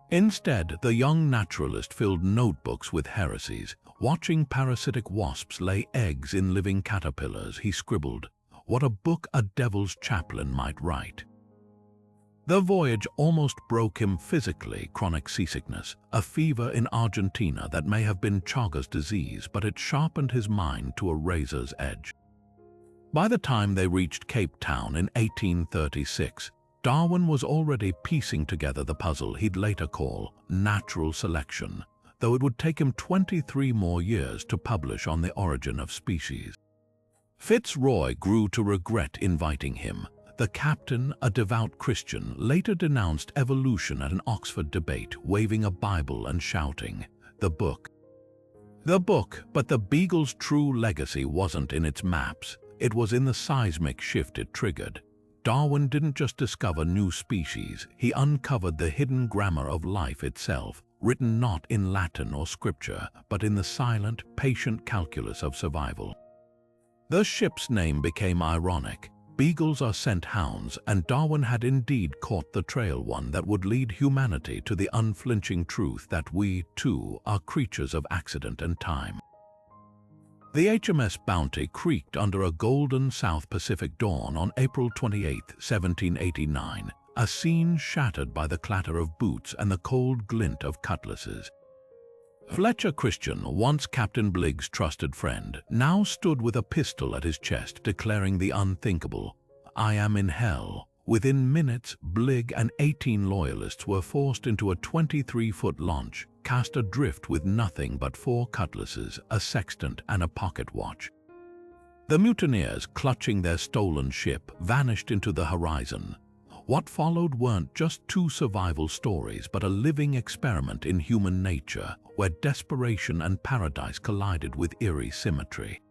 Instead, the young naturalist filled notebooks with heresies. Watching parasitic wasps lay eggs in living caterpillars, he scribbled, "What a book a devil's chaplain might write." The voyage almost broke him physically: chronic seasickness, a fever in Argentina that may have been Chagas disease, but it sharpened his mind to a razor's edge. By the time they reached Cape Town in 1836, Darwin was already piecing together the puzzle he'd later call natural selection, though it would take him 23 more years to publish On the Origin of Species. Fitzroy grew to regret inviting him. The captain, a devout Christian, later denounced evolution at an Oxford debate, waving a Bible and shouting, "The book." The book, but the Beagle's true legacy wasn't in its maps. It was in the seismic shift it triggered. Darwin didn't just discover new species, he uncovered the hidden grammar of life itself, written not in Latin or scripture, but in the silent, patient calculus of survival. The ship's name became ironic. Beagles are scent hounds, and Darwin had indeed caught the trail, one that would lead humanity to the unflinching truth that we, too, are creatures of accident and time. The HMS Bounty creaked under a golden South Pacific dawn on April 28, 1789, a scene shattered by the clatter of boots and the cold glint of cutlasses. Fletcher Christian, once Captain Bligg's trusted friend, now stood with a pistol at his chest, declaring the unthinkable: "I am in hell." Within minutes, Bligg and 18 loyalists were forced into a 23-foot launch, cast adrift with nothing but 4 cutlasses, a sextant, and a pocket watch. The mutineers, clutching their stolen ship, vanished into the horizon. What followed weren't just 2 survival stories, but a living experiment in human nature, where desperation and paradise collided with eerie symmetry.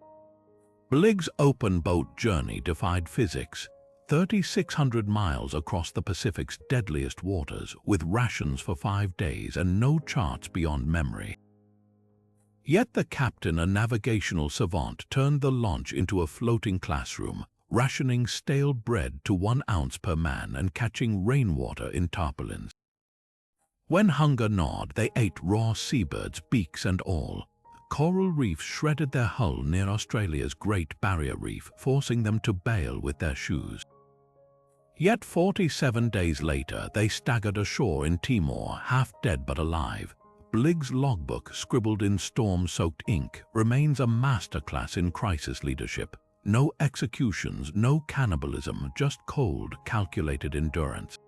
Bligg's open-boat journey defied physics: 3,600 miles across the Pacific's deadliest waters, with rations for 5 days and no charts beyond memory. Yet the captain, a navigational savant, turned the launch into a floating classroom, rationing stale bread to 1 ounce per man and catching rainwater in tarpaulins. When hunger gnawed, they ate raw seabirds, beaks and all. Coral reefs shredded their hull near Australia's Great Barrier Reef, forcing them to bail with their shoes. Yet 47 days later, they staggered ashore in Timor, half dead but alive. Bligg's logbook, scribbled in storm-soaked ink, remains a masterclass in crisis leadership. No executions, no cannibalism, just cold, calculated endurance.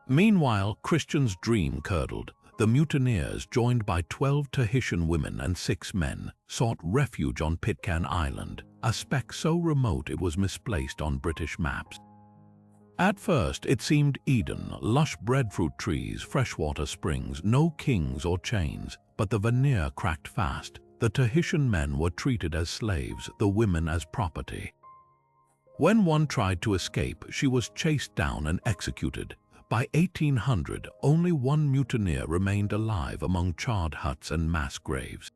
Meanwhile, Christian's dream curdled. the mutineers, joined by 12 Tahitian women and 6 men, sought refuge on Pitcairn Island, a speck so remote it was misplaced on British maps. At first, it seemed Eden, lush breadfruit trees, freshwater springs, no kings or chains, but the veneer cracked fast. The Tahitian men were treated as slaves, the women as property. When one tried to escape, she was chased down and executed. By 1800, only one mutineer remained alive among charred huts and mass graves.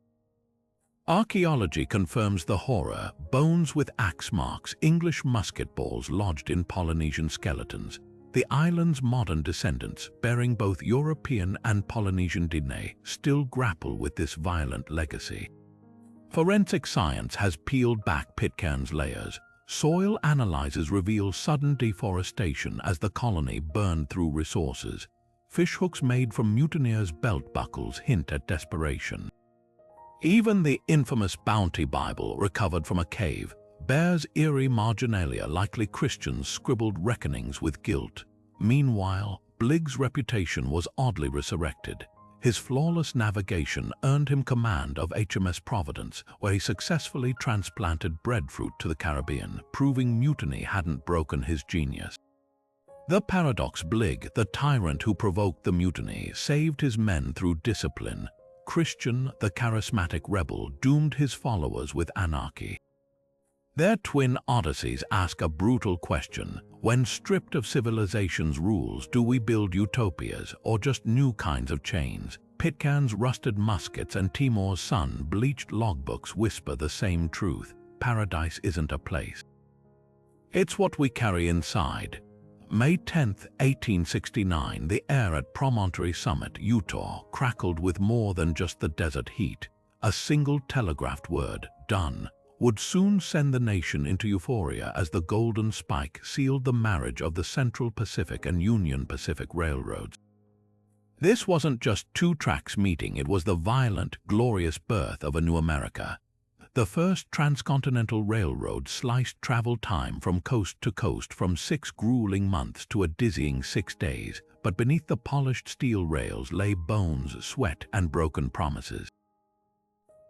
Archaeology confirms the horror: bones with axe marks, English musket balls lodged in Polynesian skeletons. The island's modern descendants, bearing both European and Polynesian DNA, still grapple with this violent legacy. Forensic science has peeled back Pitcairn's layers. Soil analyses reveal sudden deforestation as the colony burned through resources. Fishhooks made from mutineers' belt buckles hint at desperation. Even the infamous Bounty Bible, recovered from a cave, bears eerie marginalia, likely Christians scribbled reckonings with guilt. Meanwhile, Bligg's reputation was oddly resurrected. His flawless navigation earned him command of HMS Providence, where he successfully transplanted breadfruit to the Caribbean, proving mutiny hadn't broken his genius. The paradox: Bligg, the tyrant who provoked the mutiny, saved his men through discipline. Christian, the charismatic rebel, doomed his followers with anarchy. Their twin odysseys ask a brutal question: when stripped of civilization's rules, do we build utopias or just new kinds of chains? Pitcairn's rusted muskets and Timor's sun-bleached logbooks whisper the same truth: paradise isn't a place. It's what we carry inside. May 10, 1869, the air at Promontory Summit, Utah, crackled with more than just the desert heat. A single telegraphed word, "done," would soon send the nation into euphoria as the Golden Spike sealed the marriage of the Central Pacific and Union Pacific Railroads. This wasn't just two tracks meeting, it was the violent, glorious birth of a new America. The first transcontinental railroad sliced travel time from coast to coast from 6 grueling months to a dizzying 6 days, but beneath the polished steel rails lay bones, sweat, and broken promises.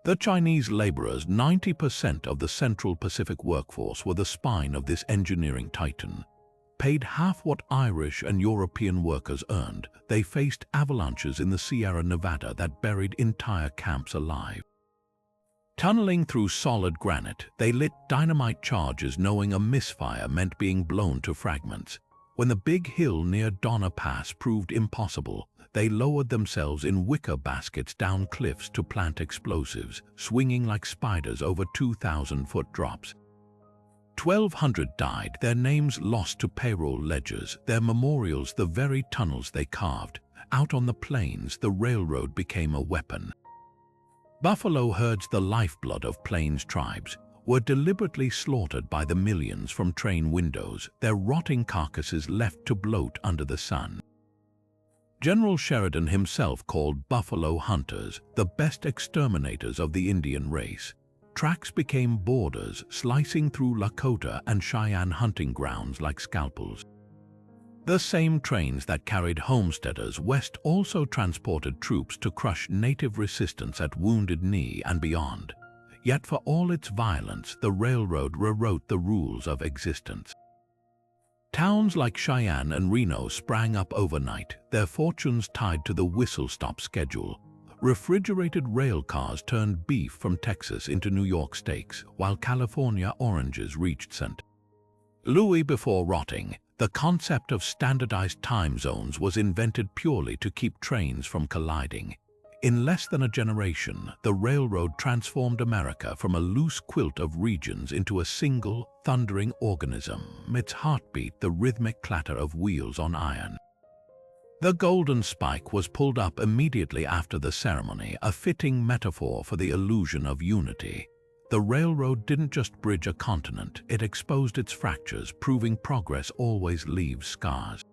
The Chinese laborers, 90% of the Central Pacific workforce, were the spine of this engineering titan. Paid half what Irish and European workers earned, they faced avalanches in the Sierra Nevada that buried entire camps alive. Tunneling through solid granite, they lit dynamite charges knowing a misfire meant being blown to fragments. When the big hill near Donner Pass proved impossible, they lowered themselves in wicker baskets down cliffs to plant explosives, swinging like spiders over 2,000-foot drops. 1,200 died, their names lost to payroll ledgers, their memorials the very tunnels they carved. Out on the plains, the railroad became a weapon. Buffalo herds, the lifeblood of plains tribes, were deliberately slaughtered by the millions from train windows, their rotting carcasses left to bloat under the sun. General Sheridan himself called buffalo hunters the best exterminators of the Indian race. Tracks became borders, slicing through Lakota and Cheyenne hunting grounds like scalpels. The same trains that carried homesteaders west also transported troops to crush native resistance at Wounded Knee and beyond. Yet for all its violence, the railroad rewrote the rules of existence. Towns like Cheyenne and Reno sprang up overnight, their fortunes tied to the whistle-stop schedule. Refrigerated rail cars turned beef from Texas into New York steaks, while California oranges reached St. Louis before rotting. The concept of standardized time zones was invented purely to keep trains from colliding. In less than a generation, the railroad transformed America from a loose quilt of regions into a single, thundering organism, its heartbeat the rhythmic clatter of wheels on iron. The Golden Spike was pulled up immediately after the ceremony, a fitting metaphor for the illusion of unity. The railroad didn't just bridge a continent, it exposed its fractures, proving progress always leaves scars.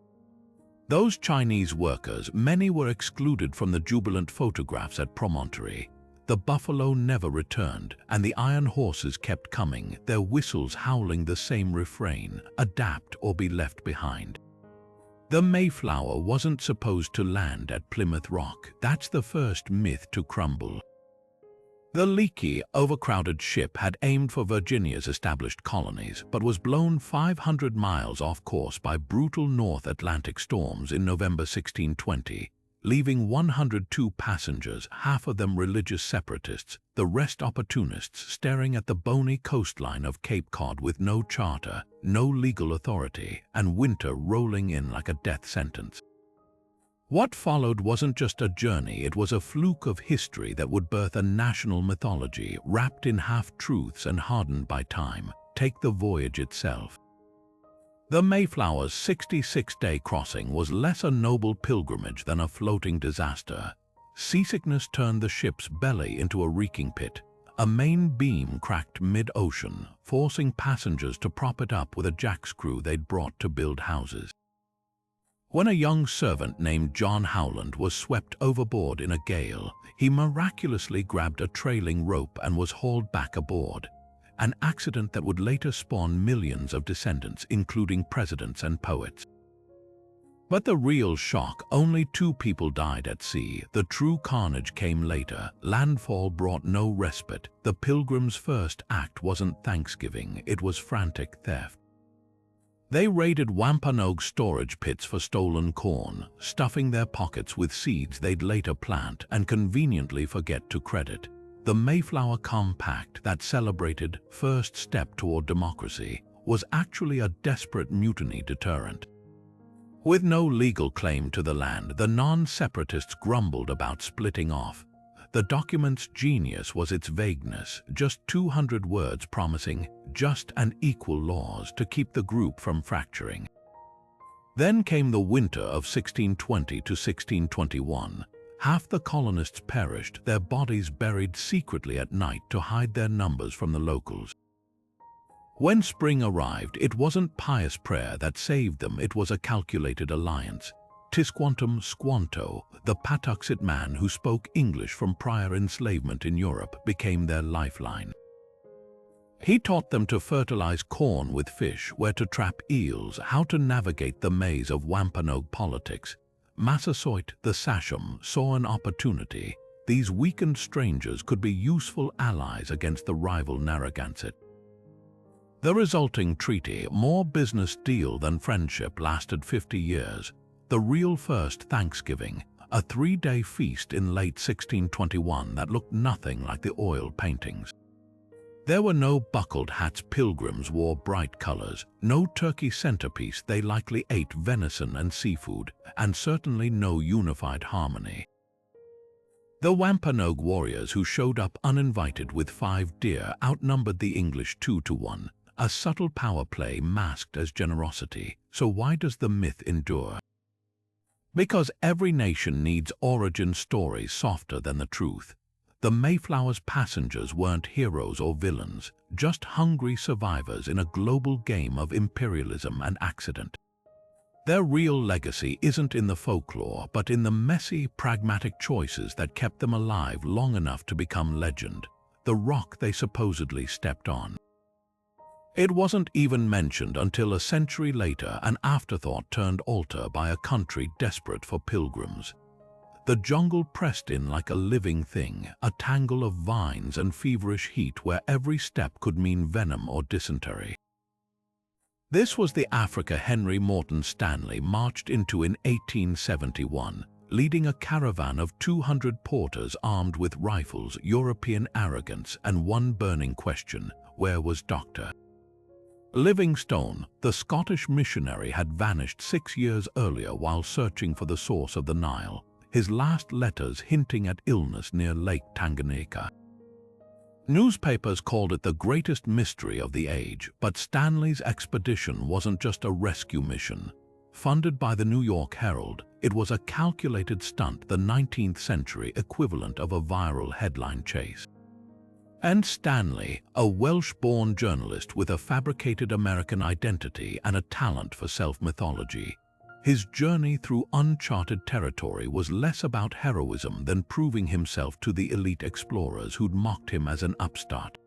Those Chinese workers, many were excluded from the jubilant photographs at Promontory. The buffalo never returned, and the iron horses kept coming, their whistles howling the same refrain: adapt or be left behind. The Mayflower wasn't supposed to land at Plymouth Rock. That's the first myth to crumble. The leaky, overcrowded ship had aimed for Virginia's established colonies, but was blown 500 miles off course by brutal North Atlantic storms in November 1620, leaving 102 passengers, half of them religious separatists, the rest opportunists, staring at the bony coastline of Cape Cod with no charter, no legal authority, and winter rolling in like a death sentence. What followed wasn't just a journey, it was a fluke of history that would birth a national mythology wrapped in half-truths and hardened by time. Take the voyage itself. The Mayflower's 66-day crossing was less a noble pilgrimage than a floating disaster. Seasickness turned the ship's belly into a reeking pit. A main beam cracked mid-ocean, forcing passengers to prop it up with a jackscrew they'd brought to build houses. When a young servant named John Howland was swept overboard in a gale, he miraculously grabbed a trailing rope and was hauled back aboard. An accident that would later spawn millions of descendants, including presidents and poets. But the real shock, only 2 people died at sea. The true carnage came later. Landfall brought no respite. The Pilgrims' first act wasn't Thanksgiving, it was frantic theft. They raided Wampanoag storage pits for stolen corn, stuffing their pockets with seeds they'd later plant and conveniently forget to credit. The Mayflower Compact, that celebrated first step toward democracy, was actually a desperate mutiny deterrent. With no legal claim to the land, the non-separatists grumbled about splitting off. The document's genius was its vagueness, just 200 words promising just and equal laws to keep the group from fracturing. Then came the winter of 1620 to 1621. Half the colonists perished, their bodies buried secretly at night to hide their numbers from the locals. When spring arrived, it wasn't pious prayer that saved them, it was a calculated alliance. Tisquantum Squanto, the Patuxet man who spoke English from prior enslavement in Europe, became their lifeline. He taught them to fertilize corn with fish, where to trap eels, how to navigate the maze of Wampanoag politics. Massasoit, the sachem, saw an opportunity. These weakened strangers could be useful allies against the rival Narragansett. The resulting treaty, more business deal than friendship, lasted 50 years. The real first Thanksgiving, a 3-day feast in late 1621 that looked nothing like the oil paintings. There were no buckled hats pilgrims wore bright colors, no turkey centerpiece, they likely ate venison and seafood, and certainly no unified harmony. The Wampanoag warriors who showed up uninvited with 5 deer outnumbered the English 2 to 1, a subtle power play masked as generosity. So why does the myth endure? Because every nation needs origin stories softer than the truth. The Mayflower's passengers weren't heroes or villains, just hungry survivors in a global game of imperialism and accident. Their real legacy isn't in the folklore, but in the messy, pragmatic choices that kept them alive long enough to become legend, the rock they supposedly stepped on. It wasn't even mentioned until a century later, an afterthought turned altar by a country desperate for pilgrims. The jungle pressed in like a living thing, a tangle of vines and feverish heat where every step could mean venom or dysentery. This was the Africa Henry Morton Stanley marched into in 1871, leading a caravan of 200 porters armed with rifles, European arrogance, and one burning question: where was Dr. Livingstone? The Scottish missionary had vanished 6 years earlier while searching for the source of the Nile, his last letters hinting at illness near Lake Tanganyika. Newspapers called it the greatest mystery of the age, but Stanley's expedition wasn't just a rescue mission. Funded by the New York Herald, it was a calculated stunt, the 19th century equivalent of a viral headline chase. And Stanley, a Welsh-born journalist with a fabricated American identity and a talent for self-mythology, his journey through uncharted territory was less about heroism than proving himself to the elite explorers who'd mocked him as an upstart.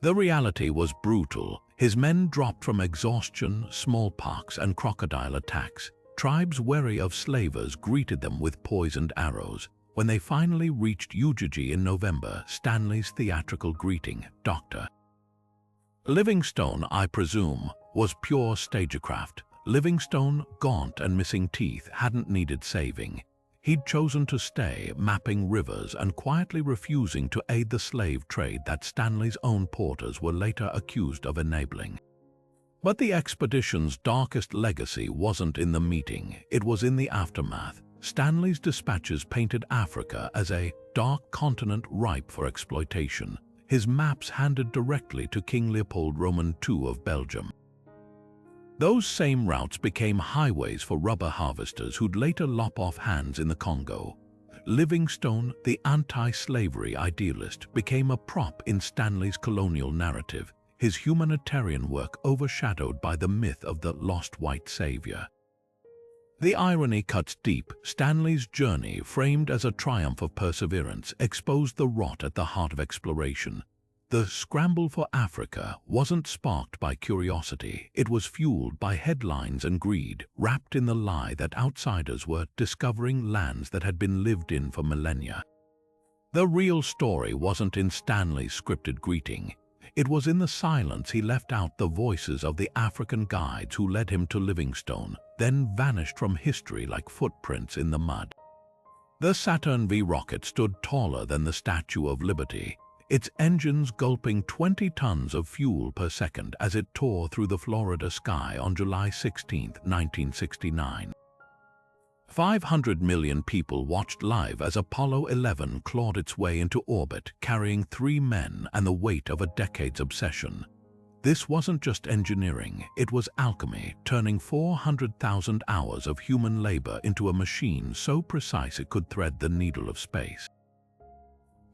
The reality was brutal. His men dropped from exhaustion, smallpox, and crocodile attacks. tribes wary of slavers greeted them with poisoned arrows. When they finally reached Ujiji in November, Stanley's theatrical greeting, "Doctor." Livingstone, I presume, was pure stagecraft. Livingstone, gaunt and missing teeth, hadn't needed saving. He'd chosen to stay, mapping rivers and quietly refusing to aid the slave trade that Stanley's own porters were later accused of enabling. But the expedition's darkest legacy wasn't in the meeting, it was in the aftermath. Stanley's dispatches painted Africa as a dark continent ripe for exploitation, his maps handed directly to King Leopold Roman II of Belgium. Those same routes became highways for rubber harvesters who'd later lop off hands in the Congo. Livingstone, the anti-slavery idealist, became a prop in Stanley's colonial narrative, his humanitarian work overshadowed by the myth of the lost white savior. The irony cuts deep. Stanley's journey, framed as a triumph of perseverance, exposed the rot at the heart of exploration. The scramble for Africa wasn't sparked by curiosity, it was fueled by headlines and greed, wrapped in the lie that outsiders were discovering lands that had been lived in for millennia. The real story wasn't in Stanley's scripted greeting. It was in the silence he left out, the voices of the African guides who led him to Livingstone, then vanished from history like footprints in the mud. The Saturn V rocket stood taller than the Statue of Liberty, its engines gulping 20 tons of fuel per second as it tore through the Florida sky on July 16, 1969. 500 million people watched live as Apollo 11 clawed its way into orbit, carrying 3 men and the weight of a decade's obsession. This wasn't just engineering, it was alchemy, turning 400,000 hours of human labor into a machine so precise it could thread the needle of space.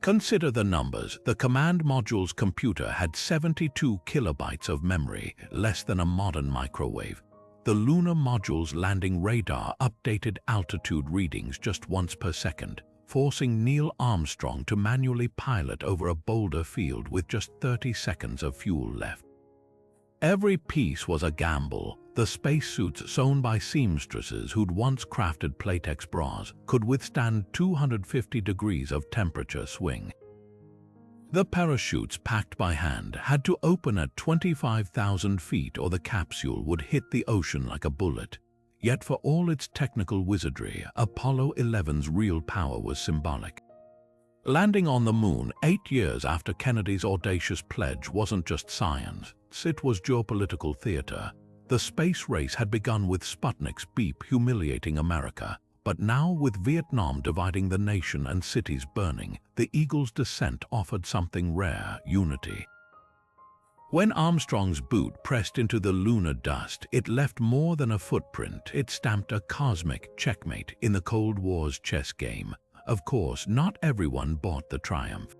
Consider the numbers. The command module's computer had 72 kilobytes of memory, less than a modern microwave. The lunar module's landing radar updated altitude readings just once per second, forcing Neil Armstrong to manually pilot over a boulder field with just 30 seconds of fuel left. Every piece was a gamble. The spacesuits sewn by seamstresses who'd once crafted Playtex bras could withstand 250 degrees of temperature swing. The parachutes, packed by hand, had to open at 25,000 feet or the capsule would hit the ocean like a bullet. Yet for all its technical wizardry, Apollo 11's real power was symbolic. Landing on the moon 8 years after Kennedy's audacious pledge wasn't just science, it was geopolitical theater. The space race had begun with Sputnik's beep humiliating America. But now, with Vietnam dividing the nation and cities burning, the Eagle's descent offered something rare: unity. When Armstrong's boot pressed into the lunar dust, it left more than a footprint. It stamped a cosmic checkmate in the Cold War's chess game. Of course, not everyone bought the triumph.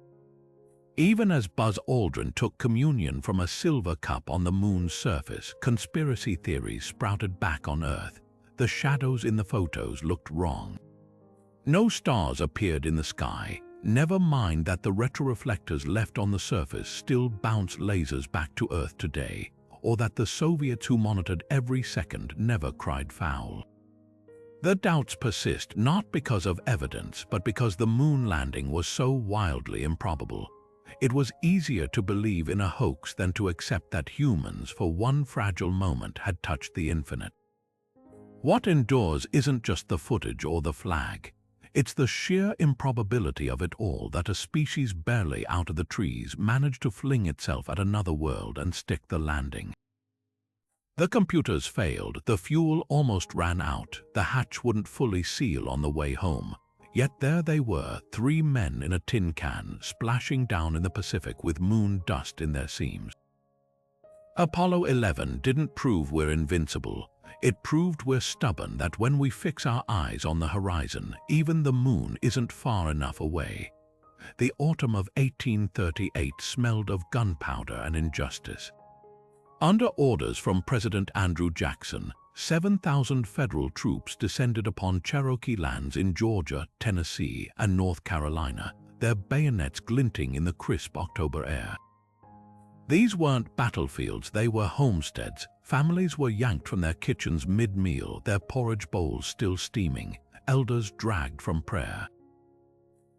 Even as Buzz Aldrin took communion from a silver cup on the moon's surface, conspiracy theories sprouted back on Earth. The shadows in the photos looked wrong. No stars appeared in the sky, never mind that the retroreflectors left on the surface still bounce lasers back to Earth today, or that the Soviets who monitored every second never cried foul. The doubts persist not because of evidence, but because the moon landing was so wildly improbable. It was easier to believe in a hoax than to accept that humans, for one fragile moment, had touched the infinite. What endures isn't just the footage or the flag. It's the sheer improbability of it all, that a species barely out of the trees managed to fling itself at another world and stick the landing. The computers failed, the fuel almost ran out, the hatch wouldn't fully seal on the way home. Yet there they were, 3 men in a tin can, splashing down in the Pacific with moon dust in their seams. Apollo 11 didn't prove we're invincible. It proved we're stubborn, that when we fix our eyes on the horizon, even the moon isn't far enough away. The autumn of 1838 smelled of gunpowder and injustice. Under orders from President Andrew Jackson, 7,000 federal troops descended upon Cherokee lands in Georgia, Tennessee, and North Carolina, their bayonets glinting in the crisp October air. These weren't battlefields, they were homesteads. Families were yanked from their kitchens mid-meal, their porridge bowls still steaming, elders dragged from prayer.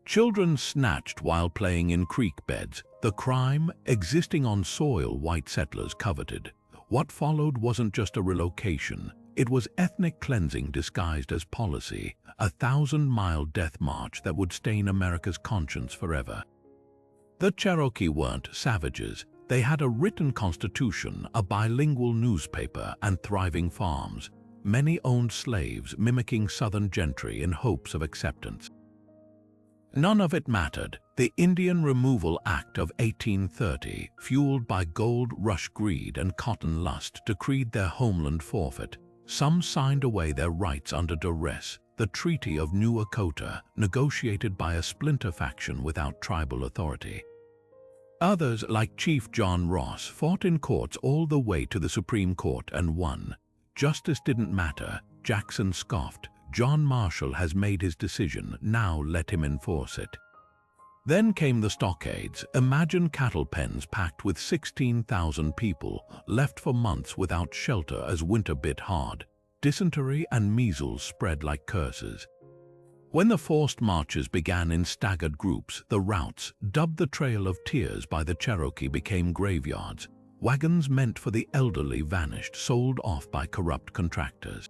Children snatched while playing in creek beds, the crime existing on soil white settlers coveted. What followed wasn't just a relocation, it was ethnic cleansing disguised as policy, a 1,000-mile death march that would stain America's conscience forever. The Cherokee weren't savages. They had a written constitution, a bilingual newspaper, and thriving farms. Many owned slaves, mimicking Southern gentry in hopes of acceptance. None of it mattered. The Indian Removal Act of 1830, fueled by gold rush greed and cotton lust, decreed their homeland forfeit. Some signed away their rights under duress. The Treaty of New Akota, negotiated by a splinter faction without tribal authority. Others, like Chief John Ross, fought in courts all the way to the Supreme Court and won. Justice didn't matter. Jackson scoffed. John Marshall has made his decision, now let him enforce it. Then came the stockades. Imagine cattle pens packed with 16,000 people, left for months without shelter as winter bit hard. Dysentery and measles spread like curses. When the forced marches began in staggered groups, the routes, dubbed the Trail of Tears by the Cherokee, became graveyards. Wagons meant for the elderly vanished, sold off by corrupt contractors.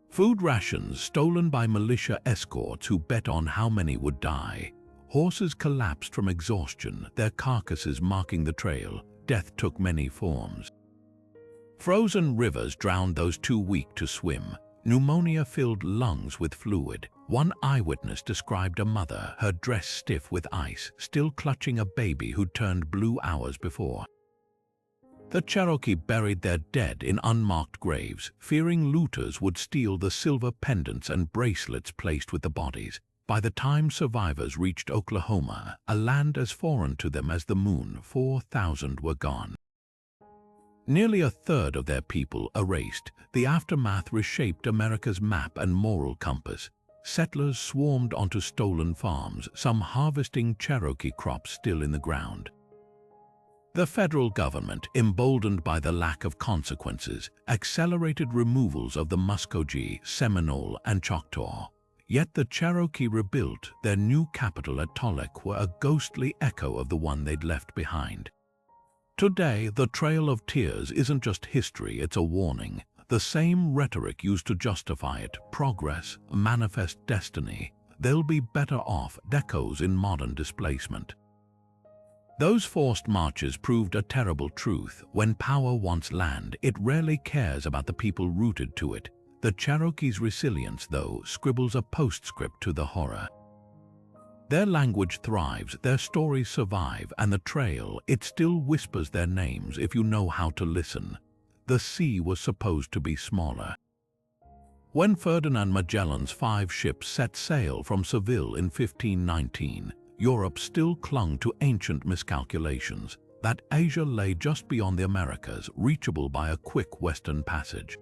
Food rations stolen by militia escorts who bet on how many would die. Horses collapsed from exhaustion, their carcasses marking the trail. Death took many forms. Frozen rivers drowned those too weak to swim. Pneumonia filled lungs with fluid. One eyewitness described a mother, her dress stiff with ice, still clutching a baby who'd turned blue hours before. The Cherokee buried their dead in unmarked graves, fearing looters would steal the silver pendants and bracelets placed with the bodies. By the time survivors reached Oklahoma, a land as foreign to them as the moon, 4,000 were gone. Nearly a third of their people erased. The aftermath reshaped America's map and moral compass. Settlers swarmed onto stolen farms, some harvesting Cherokee crops still in the ground. The federal government, emboldened by the lack of consequences, accelerated removals of the Muskogee, Seminole, and Choctaw. Yet the Cherokee rebuilt. Their new capital at Tolek were a ghostly echo of the one they'd left behind. Today, the Trail of Tears isn't just history, it's a warning. The same rhetoric used to justify it, progress, manifest destiny. They'll be better off, echoes in modern displacement. Those forced marches proved a terrible truth. When power wants land, it rarely cares about the people rooted to it. The Cherokees' resilience, though, scribbles a postscript to the horror. Their language thrives, their stories survive, and the trail, it still whispers their names if you know how to listen. The sea was supposed to be smaller. When Ferdinand Magellan's 5 ships set sail from Seville in 1519, Europe still clung to ancient miscalculations, that Asia lay just beyond the Americas, reachable by a quick western passage.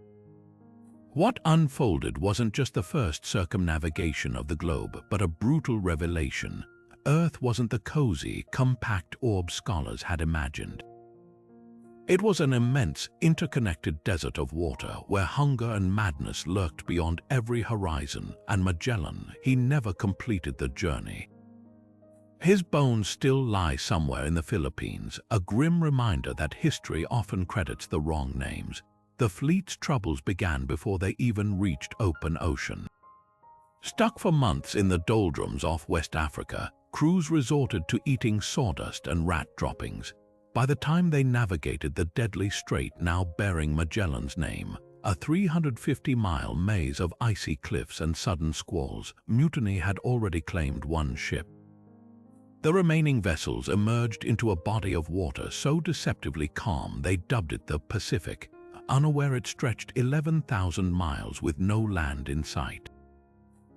What unfolded wasn't just the first circumnavigation of the globe, but a brutal revelation. Earth wasn't the cozy, compact orb scholars had imagined. It was an immense, interconnected desert of water where hunger and madness lurked beyond every horizon, and Magellan, he never completed the journey. His bones still lie somewhere in the Philippines, a grim reminder that history often credits the wrong names. The fleet's troubles began before they even reached open ocean. Stuck for months in the doldrums off West Africa, crews resorted to eating sawdust and rat droppings. By the time they navigated the deadly strait now bearing Magellan's name, a 350-mile maze of icy cliffs and sudden squalls, mutiny had already claimed one ship. The remaining vessels emerged into a body of water so deceptively calm they dubbed it the Pacific, unaware it stretched 11,000 miles with no land in sight.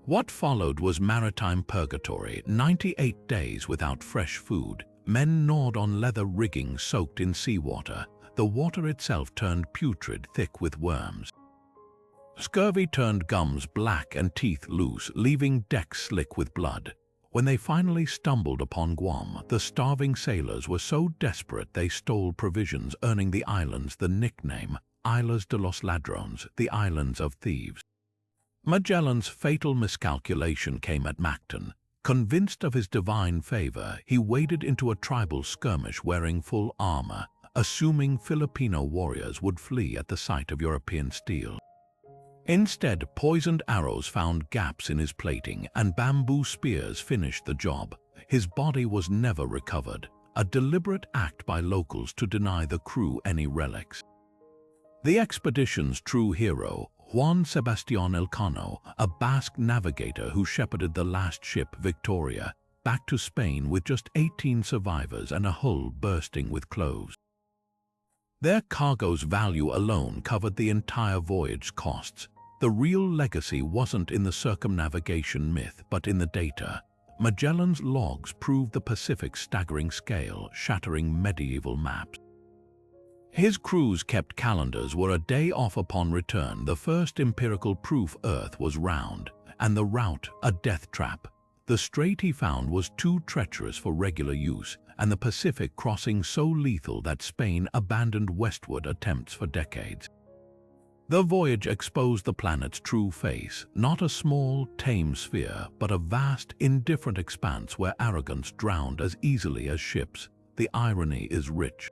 What followed was maritime purgatory, 98 days without fresh food. Men gnawed on leather rigging soaked in seawater. The water itself turned putrid, thick with worms. Scurvy turned gums black and teeth loose, leaving decks slick with blood. When they finally stumbled upon Guam, the starving sailors were so desperate they stole provisions, earning the islands the nickname Islas de los Ladrones, the Islands of Thieves. Magellan's fatal miscalculation came at Mactan. Convinced of his divine favor, he waded into a tribal skirmish wearing full armor, assuming Filipino warriors would flee at the sight of European steel. Instead, poisoned arrows found gaps in his plating, and bamboo spears finished the job. His body was never recovered, a deliberate act by locals to deny the crew any relics. The expedition's true hero, Juan Sebastián Elcano, a Basque navigator who shepherded the last ship, Victoria, back to Spain with just 18 survivors and a hull bursting with cloves. Their cargo's value alone covered the entire voyage costs. The real legacy wasn't in the circumnavigation myth, but in the data. Magellan's logs proved the Pacific's staggering scale, shattering medieval maps. His crews kept calendars were a day off upon return. The first empirical proof Earth was round, and the route a death trap. The strait he found was too treacherous for regular use, and the Pacific crossing so lethal that Spain abandoned westward attempts for decades. The voyage exposed the planet's true face, not a small, tame sphere, but a vast, indifferent expanse where arrogance drowned as easily as ships. The irony is rich.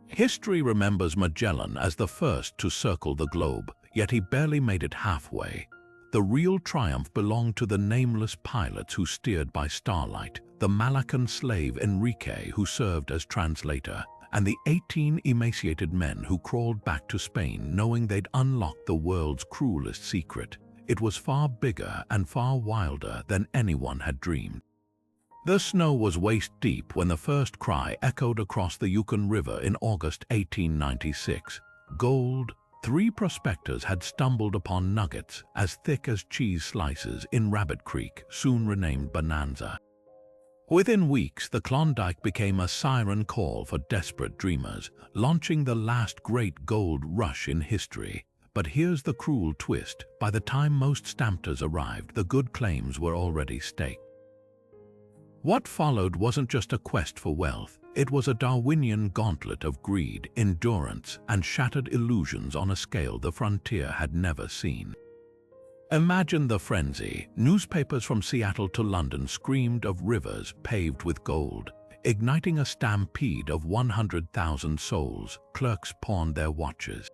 History remembers Magellan as the first to circle the globe, yet he barely made it halfway. The real triumph belonged to the nameless pilots who steered by starlight, the Malaccan slave Enrique who served as translator, and the 18 emaciated men who crawled back to Spain knowing they'd unlocked the world's cruelest secret. It was far bigger and far wilder than anyone had dreamed. The snow was waist-deep when the first cry echoed across the Yukon River in August 1896. Gold. 3 prospectors had stumbled upon nuggets as thick as cheese slices in Rabbit Creek, soon renamed Bonanza. Within weeks, the Klondike became a siren call for desperate dreamers, launching the last great gold rush in history. But here's the cruel twist. By the time most stampers arrived, the good claims were already staked. What followed wasn't just a quest for wealth. It was a Darwinian gauntlet of greed, endurance, and shattered illusions on a scale the frontier had never seen. Imagine the frenzy. Newspapers from Seattle to London screamed of rivers paved with gold, igniting a stampede of 100,000 souls. Clerks pawned their watches.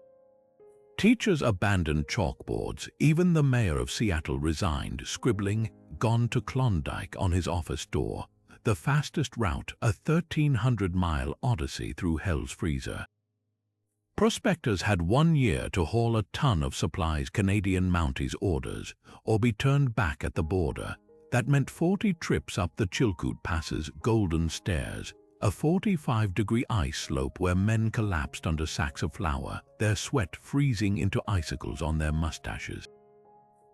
Teachers abandoned chalkboards. Even the mayor of Seattle resigned, scribbling, "Gone to Klondike" on his office door. The fastest route, a 1,300-mile odyssey through hell's freezer. Prospectors had 1 year to haul a ton of supplies, Canadian Mounties orders, or be turned back at the border. That meant 40 trips up the Chilkoot Pass's Golden Stairs, a 45-degree ice slope where men collapsed under sacks of flour, their sweat freezing into icicles on their mustaches.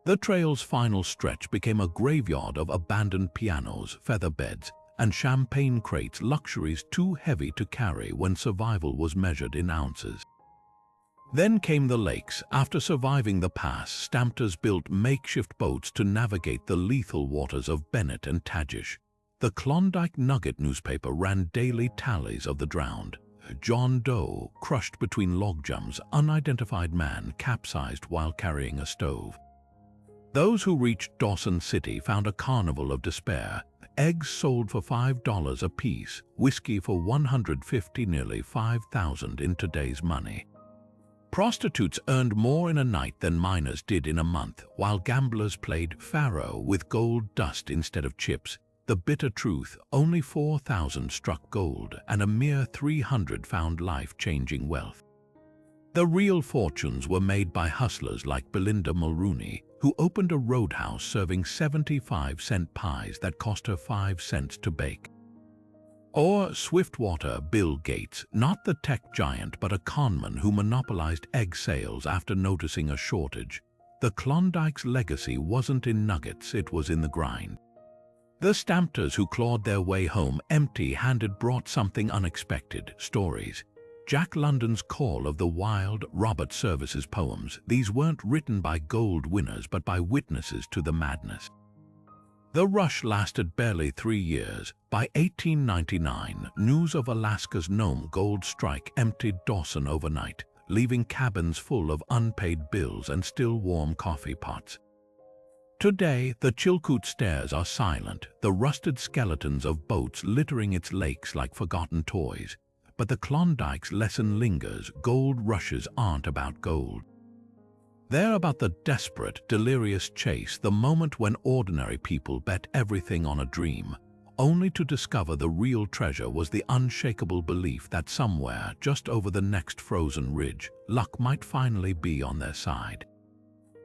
The trail's final stretch became a graveyard of abandoned pianos, feather beds, and champagne crates, luxuries too heavy to carry when survival was measured in ounces. Then came the lakes. After surviving the pass, stampers built makeshift boats to navigate the lethal waters of Bennett and Tagish. The Klondike Nugget newspaper ran daily tallies of the drowned. John Doe, crushed between logjams, unidentified man capsized while carrying a stove. Those who reached Dawson City found a carnival of despair. Eggs sold for $5 apiece, whiskey for $150, nearly $5,000 in today's money. Prostitutes earned more in a night than miners did in a month, while gamblers played faro with gold dust instead of chips. The bitter truth, only 4,000 struck gold, and a mere 300 found life-changing wealth. The real fortunes were made by hustlers like Belinda Mulrooney, who opened a roadhouse serving 75-cent pies that cost her 5 cents to bake. Or Swiftwater Bill Gates, not the tech giant but a conman who monopolized egg sales after noticing a shortage. The Klondike's legacy wasn't in nuggets, it was in the grind. The stampers who clawed their way home empty-handed brought something unexpected: stories. Jack London's Call of the Wild, Robert Service's poems. These weren't written by gold winners but by witnesses to the madness. The rush lasted barely 3 years. By 1899, news of Alaska's Nome gold strike emptied Dawson overnight, leaving cabins full of unpaid bills and still warm coffee pots. Today, the Chilkoot stairs are silent, the rusted skeletons of boats littering its lakes like forgotten toys. But the Klondike's lesson lingers: gold rushes aren't about gold. They're about the desperate, delirious chase, the moment when ordinary people bet everything on a dream, only to discover the real treasure was the unshakable belief that somewhere, just over the next frozen ridge, luck might finally be on their side.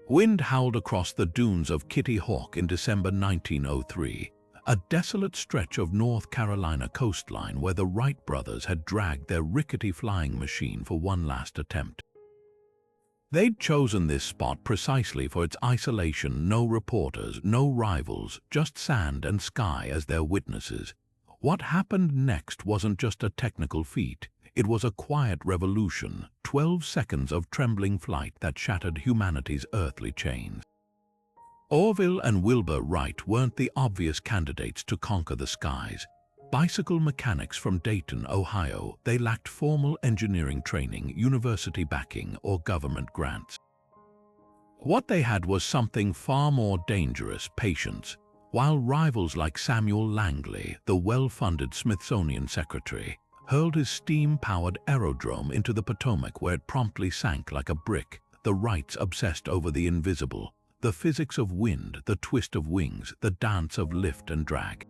Wind howled across the dunes of Kitty Hawk in December 1903, a desolate stretch of North Carolina coastline where the Wright brothers had dragged their rickety flying machine for one last attempt. They'd chosen this spot precisely for its isolation: no reporters, no rivals, just sand and sky as their witnesses. What happened next wasn't just a technical feat, it was a quiet revolution, 12 seconds of trembling flight that shattered humanity's earthly chains. Orville and Wilbur Wright weren't the obvious candidates to conquer the skies. Bicycle mechanics from Dayton, Ohio, they lacked formal engineering training, university backing, or government grants. What they had was something far more dangerous: patience. While rivals like Samuel Langley, the well-funded Smithsonian secretary, hurled his steam-powered aerodrome into the Potomac where it promptly sank like a brick, the Wrights obsessed over the invisible, the physics of wind, the twist of wings, the dance of lift and drag.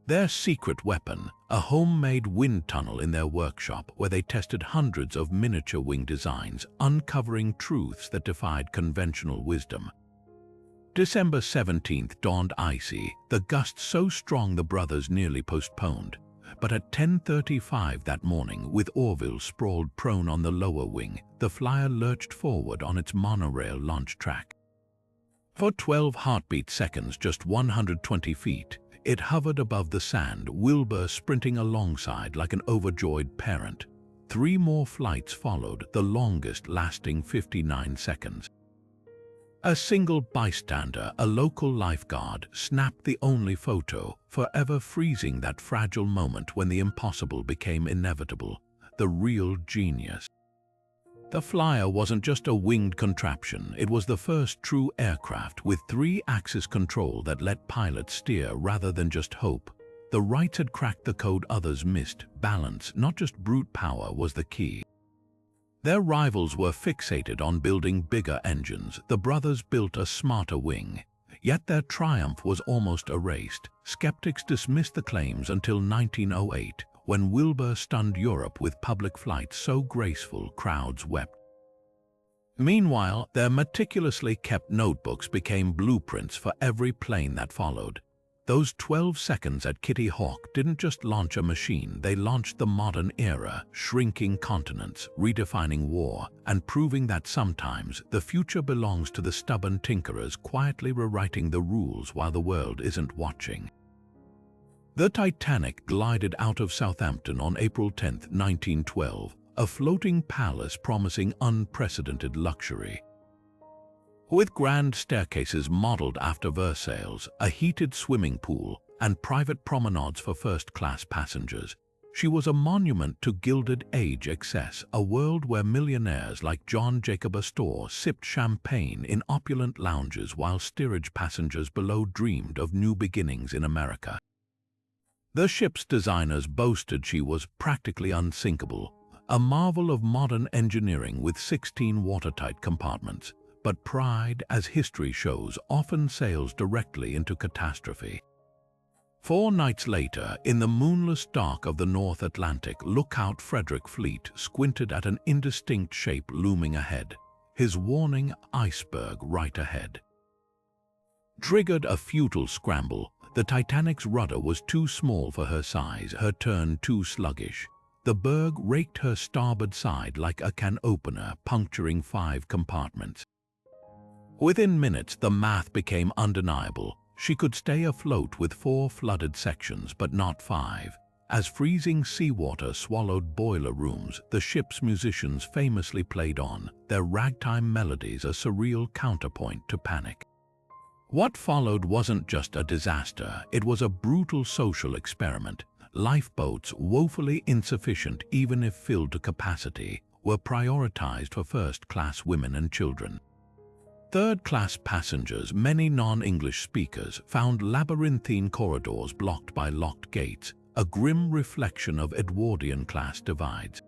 Their secret weapon, a homemade wind tunnel in their workshop where they tested hundreds of miniature wing designs, uncovering truths that defied conventional wisdom. December 17th dawned icy, the gusts so strong the brothers nearly postponed. But at 10:35 that morning, with Orville sprawled prone on the lower wing, the flyer lurched forward on its monorail launch track. For 12 heartbeat seconds, just 120 feet, it hovered above the sand, Wilbur sprinting alongside like an overjoyed parent. 3 more flights followed, the longest lasting 59 seconds. A single bystander, a local lifeguard, snapped the only photo, forever freezing that fragile moment when the impossible became inevitable. The real genius. The flyer wasn't just a winged contraption, it was the first true aircraft with 3-axis control that let pilots steer rather than just hope. The Wrights had cracked the code others missed: balance, not just brute power, was the key. Their rivals were fixated on building bigger engines. The brothers built a smarter wing. Yet their triumph was almost erased. Skeptics dismissed the claims until 1908, when Wilbur stunned Europe with public flights so graceful crowds wept. Meanwhile, their meticulously kept notebooks became blueprints for every plane that followed. Those 12 seconds at Kitty Hawk didn't just launch a machine, they launched the modern era, shrinking continents, redefining war, and proving that sometimes the future belongs to the stubborn tinkerers quietly rewriting the rules while the world isn't watching. The Titanic glided out of Southampton on April 10, 1912, a floating palace promising unprecedented luxury. With grand staircases modeled after Versailles, a heated swimming pool, and private promenades for first-class passengers, she was a monument to Gilded Age excess, a world where millionaires like John Jacob Astor sipped champagne in opulent lounges while steerage passengers below dreamed of new beginnings in America. The ship's designers boasted she was practically unsinkable, a marvel of modern engineering with 16 watertight compartments. But pride, as history shows, often sails directly into catastrophe. 4 nights later, in the moonless dark of the North Atlantic, lookout Frederick Fleet squinted at an indistinct shape looming ahead, his warning iceberg right ahead. Triggered a futile scramble, the Titanic's rudder was too small for her size, her turn too sluggish. The berg raked her starboard side like a can opener, puncturing 5 compartments. Within minutes, the math became undeniable. She could stay afloat with 4 flooded sections, but not 5. As freezing seawater swallowed boiler rooms, the ship's musicians famously played on, their ragtime melodies a surreal counterpoint to panic. What followed wasn't just a disaster, it was a brutal social experiment. Lifeboats, woefully insufficient even if filled to capacity, were prioritized for first-class women and children. Third-class passengers, many non-English speakers, found labyrinthine corridors blocked by locked gates, a grim reflection of Edwardian class divides.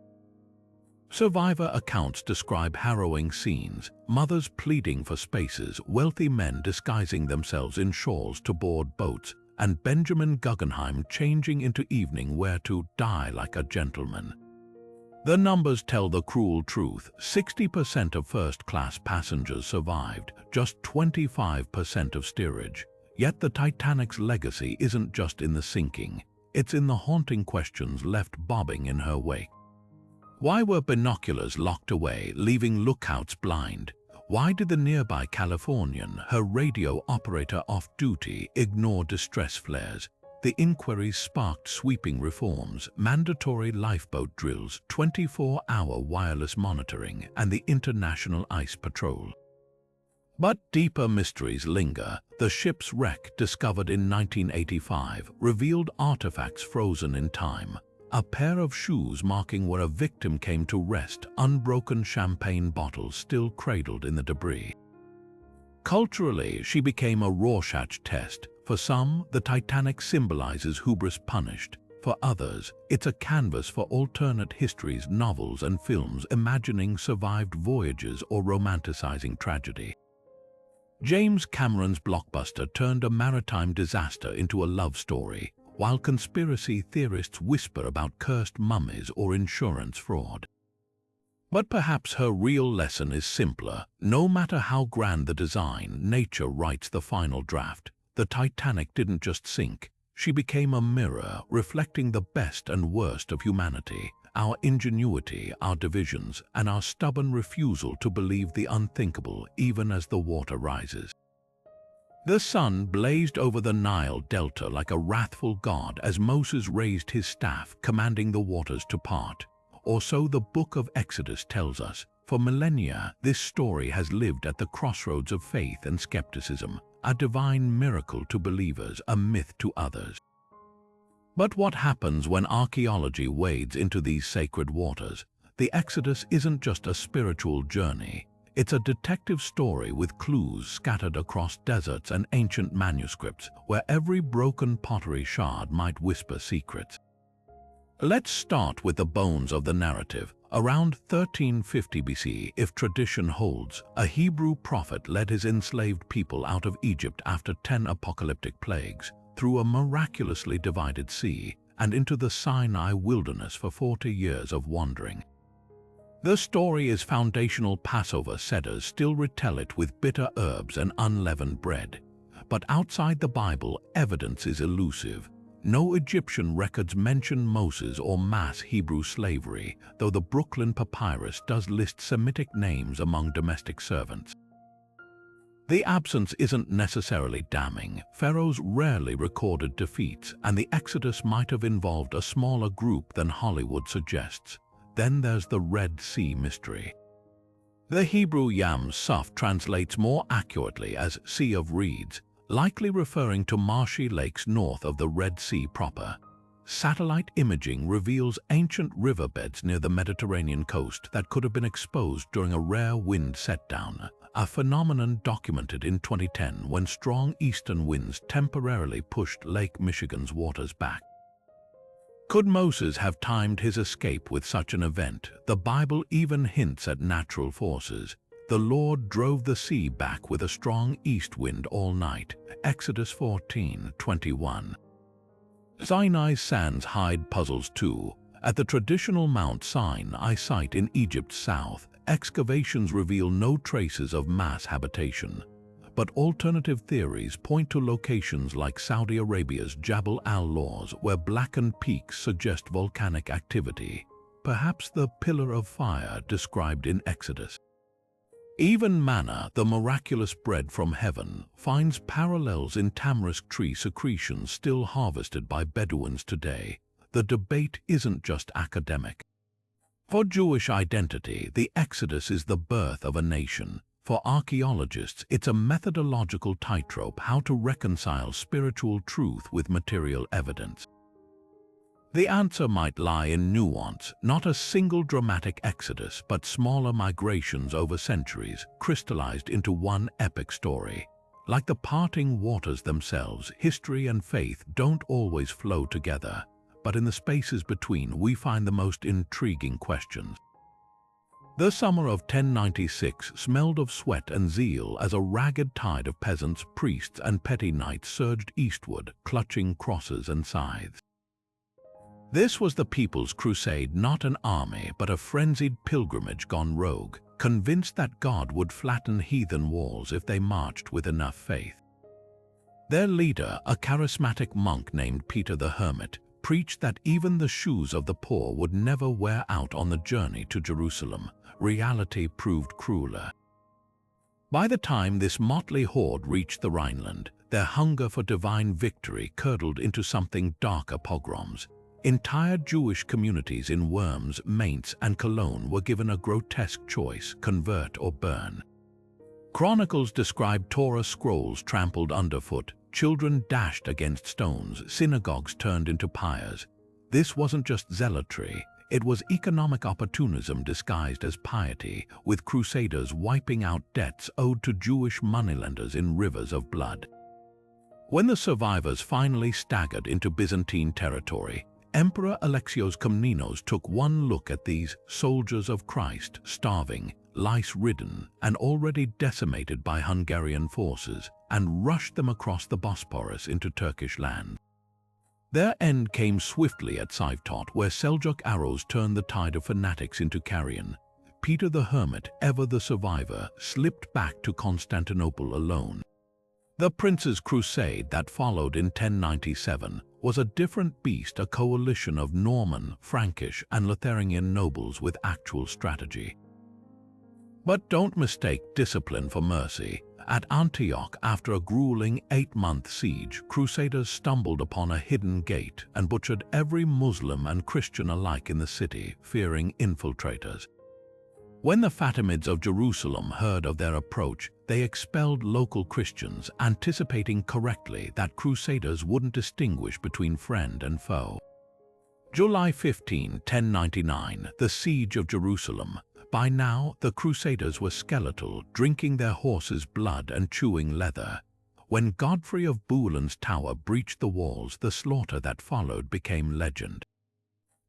Survivor accounts describe harrowing scenes, mothers pleading for spaces, wealthy men disguising themselves in shawls to board boats, and Benjamin Guggenheim changing into evening wear to die like a gentleman. The numbers tell the cruel truth. 60% of first-class passengers survived, just 25% of steerage. Yet the Titanic's legacy isn't just in the sinking, it's in the haunting questions left bobbing in her wake. Why were binoculars locked away, leaving lookouts blind? Why did the nearby Californian, her radio operator off-duty, ignore distress flares? The inquiries sparked sweeping reforms, mandatory lifeboat drills, 24-hour wireless monitoring, and the International Ice Patrol. But deeper mysteries linger. The ship's wreck, discovered in 1985, revealed artifacts frozen in time. A pair of shoes marking where a victim came to rest, unbroken champagne bottles still cradled in the debris. Culturally, she became a Rorschach test. For some, the Titanic symbolizes hubris punished. For others, it's a canvas for alternate histories, novels and films imagining survived voyages or romanticizing tragedy. James Cameron's blockbuster turned a maritime disaster into a love story, while conspiracy theorists whisper about cursed mummies or insurance fraud. But perhaps her real lesson is simpler. No matter how grand the design, nature writes the final draft. The Titanic didn't just sink. She became a mirror, reflecting the best and worst of humanity, our ingenuity, our divisions, and our stubborn refusal to believe the unthinkable even as the water rises. The sun blazed over the Nile Delta like a wrathful god as Moses raised his staff, commanding the waters to part. Or so the book of Exodus tells us. For millennia, this story has lived at the crossroads of faith and skepticism, a divine miracle to believers, a myth to others. But what happens when archaeology wades into these sacred waters? The Exodus isn't just a spiritual journey. It's a detective story with clues scattered across deserts and ancient manuscripts, where every broken pottery shard might whisper secrets. Let's start with the bones of the narrative. Around 1350 BC, if tradition holds, a Hebrew prophet led his enslaved people out of Egypt after 10 apocalyptic plagues, through a miraculously divided sea, and into the Sinai wilderness for 40 years of wandering. The story is foundational. Passover sedders still retell it with bitter herbs and unleavened bread. But outside the Bible, evidence is elusive. No Egyptian records mention Moses or mass Hebrew slavery, though the Brooklyn Papyrus does list Semitic names among domestic servants. The absence isn't necessarily damning. Pharaohs rarely recorded defeats, and the Exodus might have involved a smaller group than Hollywood suggests. Then there's the Red Sea mystery. The Hebrew Yam Suf translates more accurately as Sea of Reeds, likely referring to marshy lakes north of the Red Sea proper. Satellite imaging reveals ancient riverbeds near the Mediterranean coast that could have been exposed during a rare wind setdown, a phenomenon documented in 2010 when strong eastern winds temporarily pushed Lake Michigan's waters back. Could Moses have timed his escape with such an event? The Bible even hints at natural forces. The Lord drove the sea back with a strong east wind all night. Exodus 14:21. Sinai's sands hide puzzles too. At the traditional Mount Sinai site in Egypt's south, excavations reveal no traces of mass habitation. But alternative theories point to locations like Saudi Arabia's Jabal al-Lawz, where blackened peaks suggest volcanic activity, perhaps the pillar of fire described in Exodus. Even manna, the miraculous bread from heaven, finds parallels in tamarisk tree secretions still harvested by Bedouins today. The debate isn't just academic. For Jewish identity, the Exodus is the birth of a nation. For archaeologists, it's a methodological tightrope how to reconcile spiritual truth with material evidence. The answer might lie in nuance, not a single dramatic exodus, but smaller migrations over centuries, crystallized into one epic story. Like the parting waters themselves, history and faith don't always flow together, but in the spaces between we find the most intriguing questions. The summer of 1096 smelled of sweat and zeal as a ragged tide of peasants, priests, and petty knights surged eastward, clutching crosses and scythes. This was the People's Crusade, not an army, but a frenzied pilgrimage gone rogue, convinced that God would flatten heathen walls if they marched with enough faith. Their leader, a charismatic monk named Peter the Hermit, preached that even the shoes of the poor would never wear out on the journey to Jerusalem. Reality proved crueler. By the time this motley horde reached the Rhineland, their hunger for divine victory curdled into something darker: pogroms. Entire Jewish communities in Worms, Mainz, and Cologne were given a grotesque choice: convert or burn. Chronicles describe Torah scrolls trampled underfoot, children dashed against stones, synagogues turned into pyres. This wasn't just zealotry, it was economic opportunism disguised as piety, with crusaders wiping out debts owed to Jewish moneylenders in rivers of blood. When the survivors finally staggered into Byzantine territory, Emperor Alexios Komnenos took one look at these soldiers of Christ, starving, lice-ridden, and already decimated by Hungarian forces, and rushed them across the Bosporus into Turkish land. Their end came swiftly at Sivtot, where Seljuk arrows turned the tide of fanatics into carrion. Peter the Hermit, ever the survivor, slipped back to Constantinople alone. The Prince's Crusade that followed in 1097 was a different beast, a coalition of Norman, Frankish, and Lotharingian nobles with actual strategy. But don't mistake discipline for mercy. At Antioch, after a grueling 8-month siege, crusaders stumbled upon a hidden gate and butchered every Muslim and Christian alike in the city, fearing infiltrators. When the Fatimids of Jerusalem heard of their approach, they expelled local Christians, anticipating correctly that crusaders wouldn't distinguish between friend and foe. July 15, 1099, the Siege of Jerusalem. By now, the crusaders were skeletal, drinking their horses' blood and chewing leather. When Godfrey of Boulogn's tower breached the walls, the slaughter that followed became legend.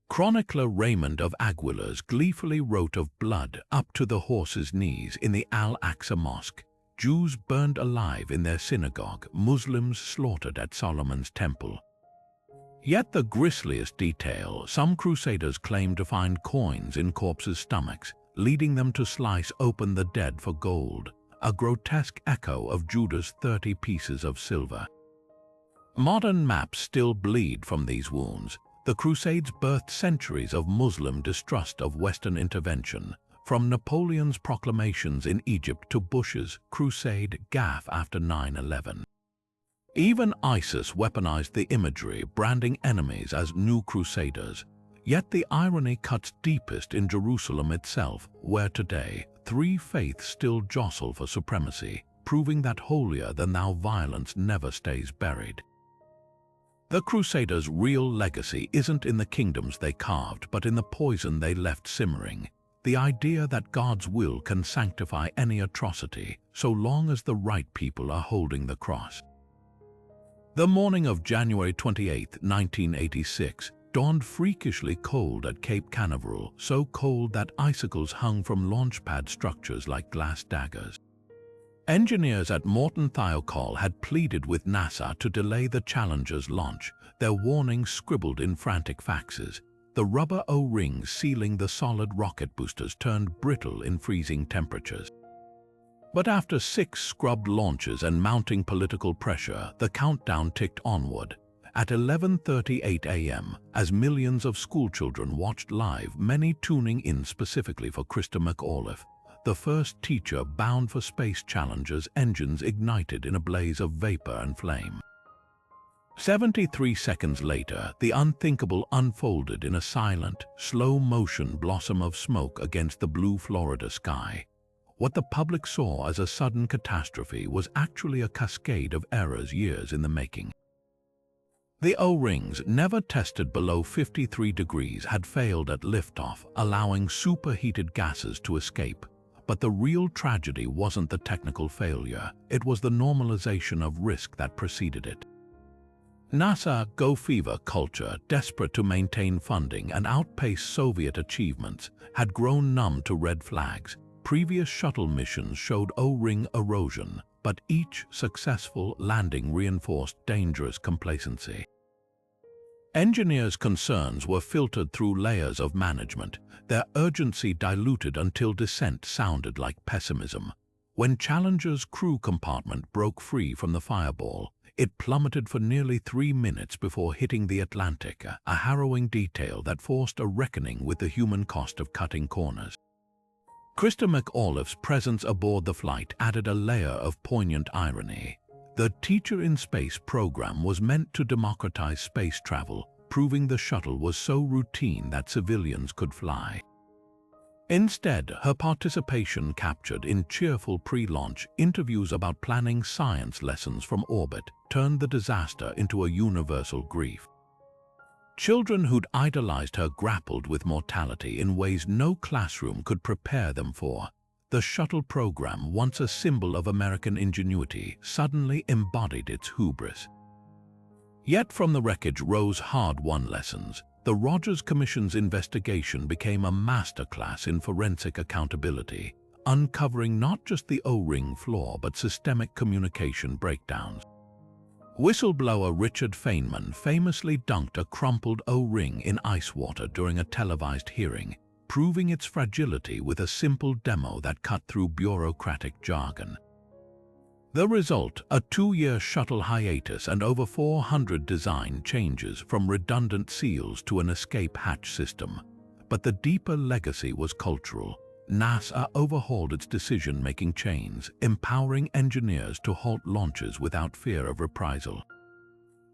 Chronicler Raymond of Aguilar's gleefully wrote of blood up to the horses' knees in the Al-Aqsa Mosque, Jews burned alive in their synagogue, Muslims slaughtered at Solomon's temple. Yet the grisliest detail: some crusaders claimed to find coins in corpses' stomachs, leading them to slice open the dead for gold, a grotesque echo of Judah's 30 pieces of silver. Modern maps still bleed from these wounds. The Crusades birthed centuries of Muslim distrust of Western intervention, from Napoleon's proclamations in Egypt to Bush's crusade gaffe after 9/11. Even ISIS weaponized the imagery, branding enemies as new crusaders. Yet the irony cuts deepest in Jerusalem itself, where today 3 faiths still jostle for supremacy, proving that holier-than-thou violence never stays buried. The Crusaders' real legacy isn't in the kingdoms they carved, but in the poison they left simmering. The idea that God's will can sanctify any atrocity, so long as the right people are holding the cross. The morning of January 28, 1986, dawned freakishly cold at Cape Canaveral, so cold that icicles hung from launchpad structures like glass daggers. Engineers at Morton Thiokol had pleaded with NASA to delay the Challenger's launch, their warnings scribbled in frantic faxes. The rubber O-rings sealing the solid rocket boosters turned brittle in freezing temperatures. But after 6 scrubbed launches and mounting political pressure, the countdown ticked onward. At 11:38 a.m., as millions of schoolchildren watched live, many tuning in specifically for Krista McAuliffe, the first teacher bound for Space Challenger's engines ignited in a blaze of vapor and flame. 73 seconds later, the unthinkable unfolded in a silent, slow-motion blossom of smoke against the blue Florida sky. What the public saw as a sudden catastrophe was actually a cascade of errors years in the making. The O-rings, never tested below 53 degrees, had failed at liftoff, allowing superheated gases to escape. But the real tragedy wasn't the technical failure, it was the normalization of risk that preceded it. NASA go fever culture, desperate to maintain funding and outpace Soviet achievements, had grown numb to red flags. Previous shuttle missions showed O-ring erosion, but each successful landing reinforced dangerous complacency. Engineers' concerns were filtered through layers of management, their urgency diluted until dissent sounded like pessimism. When Challenger's crew compartment broke free from the fireball, it plummeted for nearly 3 minutes before hitting the Atlantic, a harrowing detail that forced a reckoning with the human cost of cutting corners. Christa McAuliffe's presence aboard the flight added a layer of poignant irony. The Teacher in Space program was meant to democratize space travel, proving the shuttle was so routine that civilians could fly. Instead, her participation captured in cheerful pre-launch interviews about planning science lessons from orbit turned the disaster into a universal grief. Children who'd idolized her grappled with mortality in ways no classroom could prepare them for. The shuttle program, once a symbol of American ingenuity, suddenly embodied its hubris. Yet from the wreckage rose hard-won lessons. The Rogers Commission's investigation became a masterclass in forensic accountability, uncovering not just the O-ring flaw but systemic communication breakdowns. Whistleblower Richard Feynman famously dunked a crumpled O-ring in ice water during a televised hearing, proving its fragility with a simple demo that cut through bureaucratic jargon. The result, a 2-year shuttle hiatus and over 400 design changes, from redundant seals to an escape hatch system. But the deeper legacy was cultural. NASA overhauled its decision-making chains, empowering engineers to halt launches without fear of reprisal.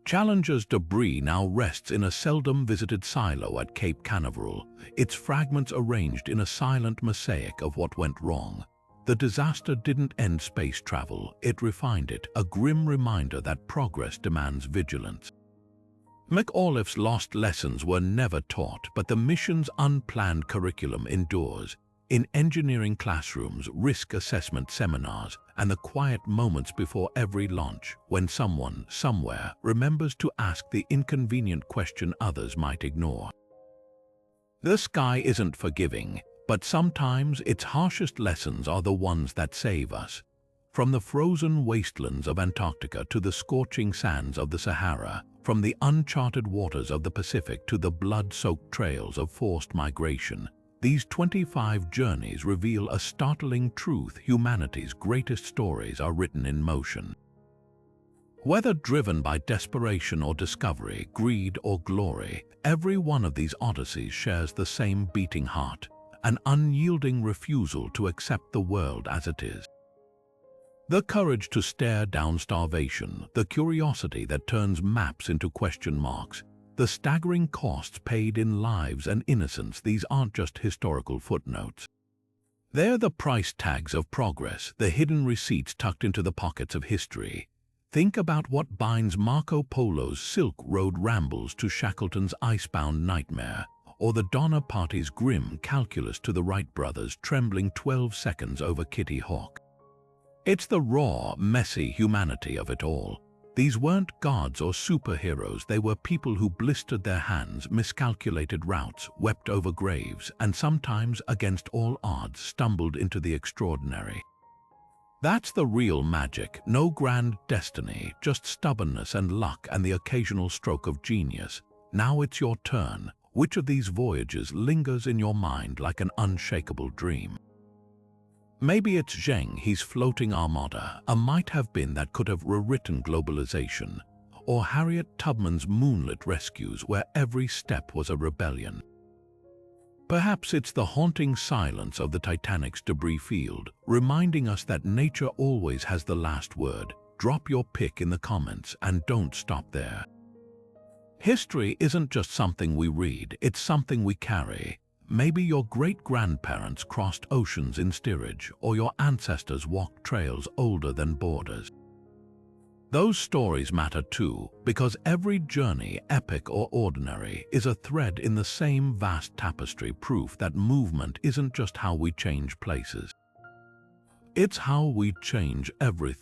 Challenger's debris now rests in a seldom-visited silo at Cape Canaveral, its fragments arranged in a silent mosaic of what went wrong. The disaster didn't end space travel, it refined it, a grim reminder that progress demands vigilance. McAuliffe's lost lessons were never taught, but the mission's unplanned curriculum endures. In engineering classrooms, risk assessment seminars, and the quiet moments before every launch, when someone, somewhere, remembers to ask the inconvenient question others might ignore. The sky isn't forgiving, but sometimes its harshest lessons are the ones that save us. From the frozen wastelands of Antarctica to the scorching sands of the Sahara, from the uncharted waters of the Pacific to the blood-soaked trails of forced migration, these 25 journeys reveal a startling truth: humanity's greatest stories are written in motion. Whether driven by desperation or discovery, greed or glory, every one of these odysseys shares the same beating heart, an unyielding refusal to accept the world as it is. The courage to stare down starvation, the curiosity that turns maps into question marks, the staggering costs paid in lives and innocence, these aren't just historical footnotes. They're the price tags of progress, the hidden receipts tucked into the pockets of history. Think about what binds Marco Polo's Silk Road rambles to Shackleton's icebound nightmare, or the Donner Party's grim calculus to the Wright brothers' trembling 12 seconds over Kitty Hawk. It's the raw, messy humanity of it all. These weren't gods or superheroes, they were people who blistered their hands, miscalculated routes, wept over graves, and sometimes, against all odds, stumbled into the extraordinary. That's the real magic, no grand destiny, just stubbornness and luck and the occasional stroke of genius. Now it's your turn. Which of these voyages lingers in your mind like an unshakable dream? Maybe it's Zheng He's floating armada, a might-have-been that could have rewritten globalization, or Harriet Tubman's moonlit rescues where every step was a rebellion. Perhaps it's the haunting silence of the Titanic's debris field, reminding us that nature always has the last word. Drop your pick in the comments and don't stop there. History isn't just something we read, it's something we carry. Maybe your great-grandparents crossed oceans in steerage, or your ancestors walked trails older than borders. Those stories matter too, because every journey, epic or ordinary, is a thread in the same vast tapestry, proof that movement isn't just how we change places. It's how we change everything.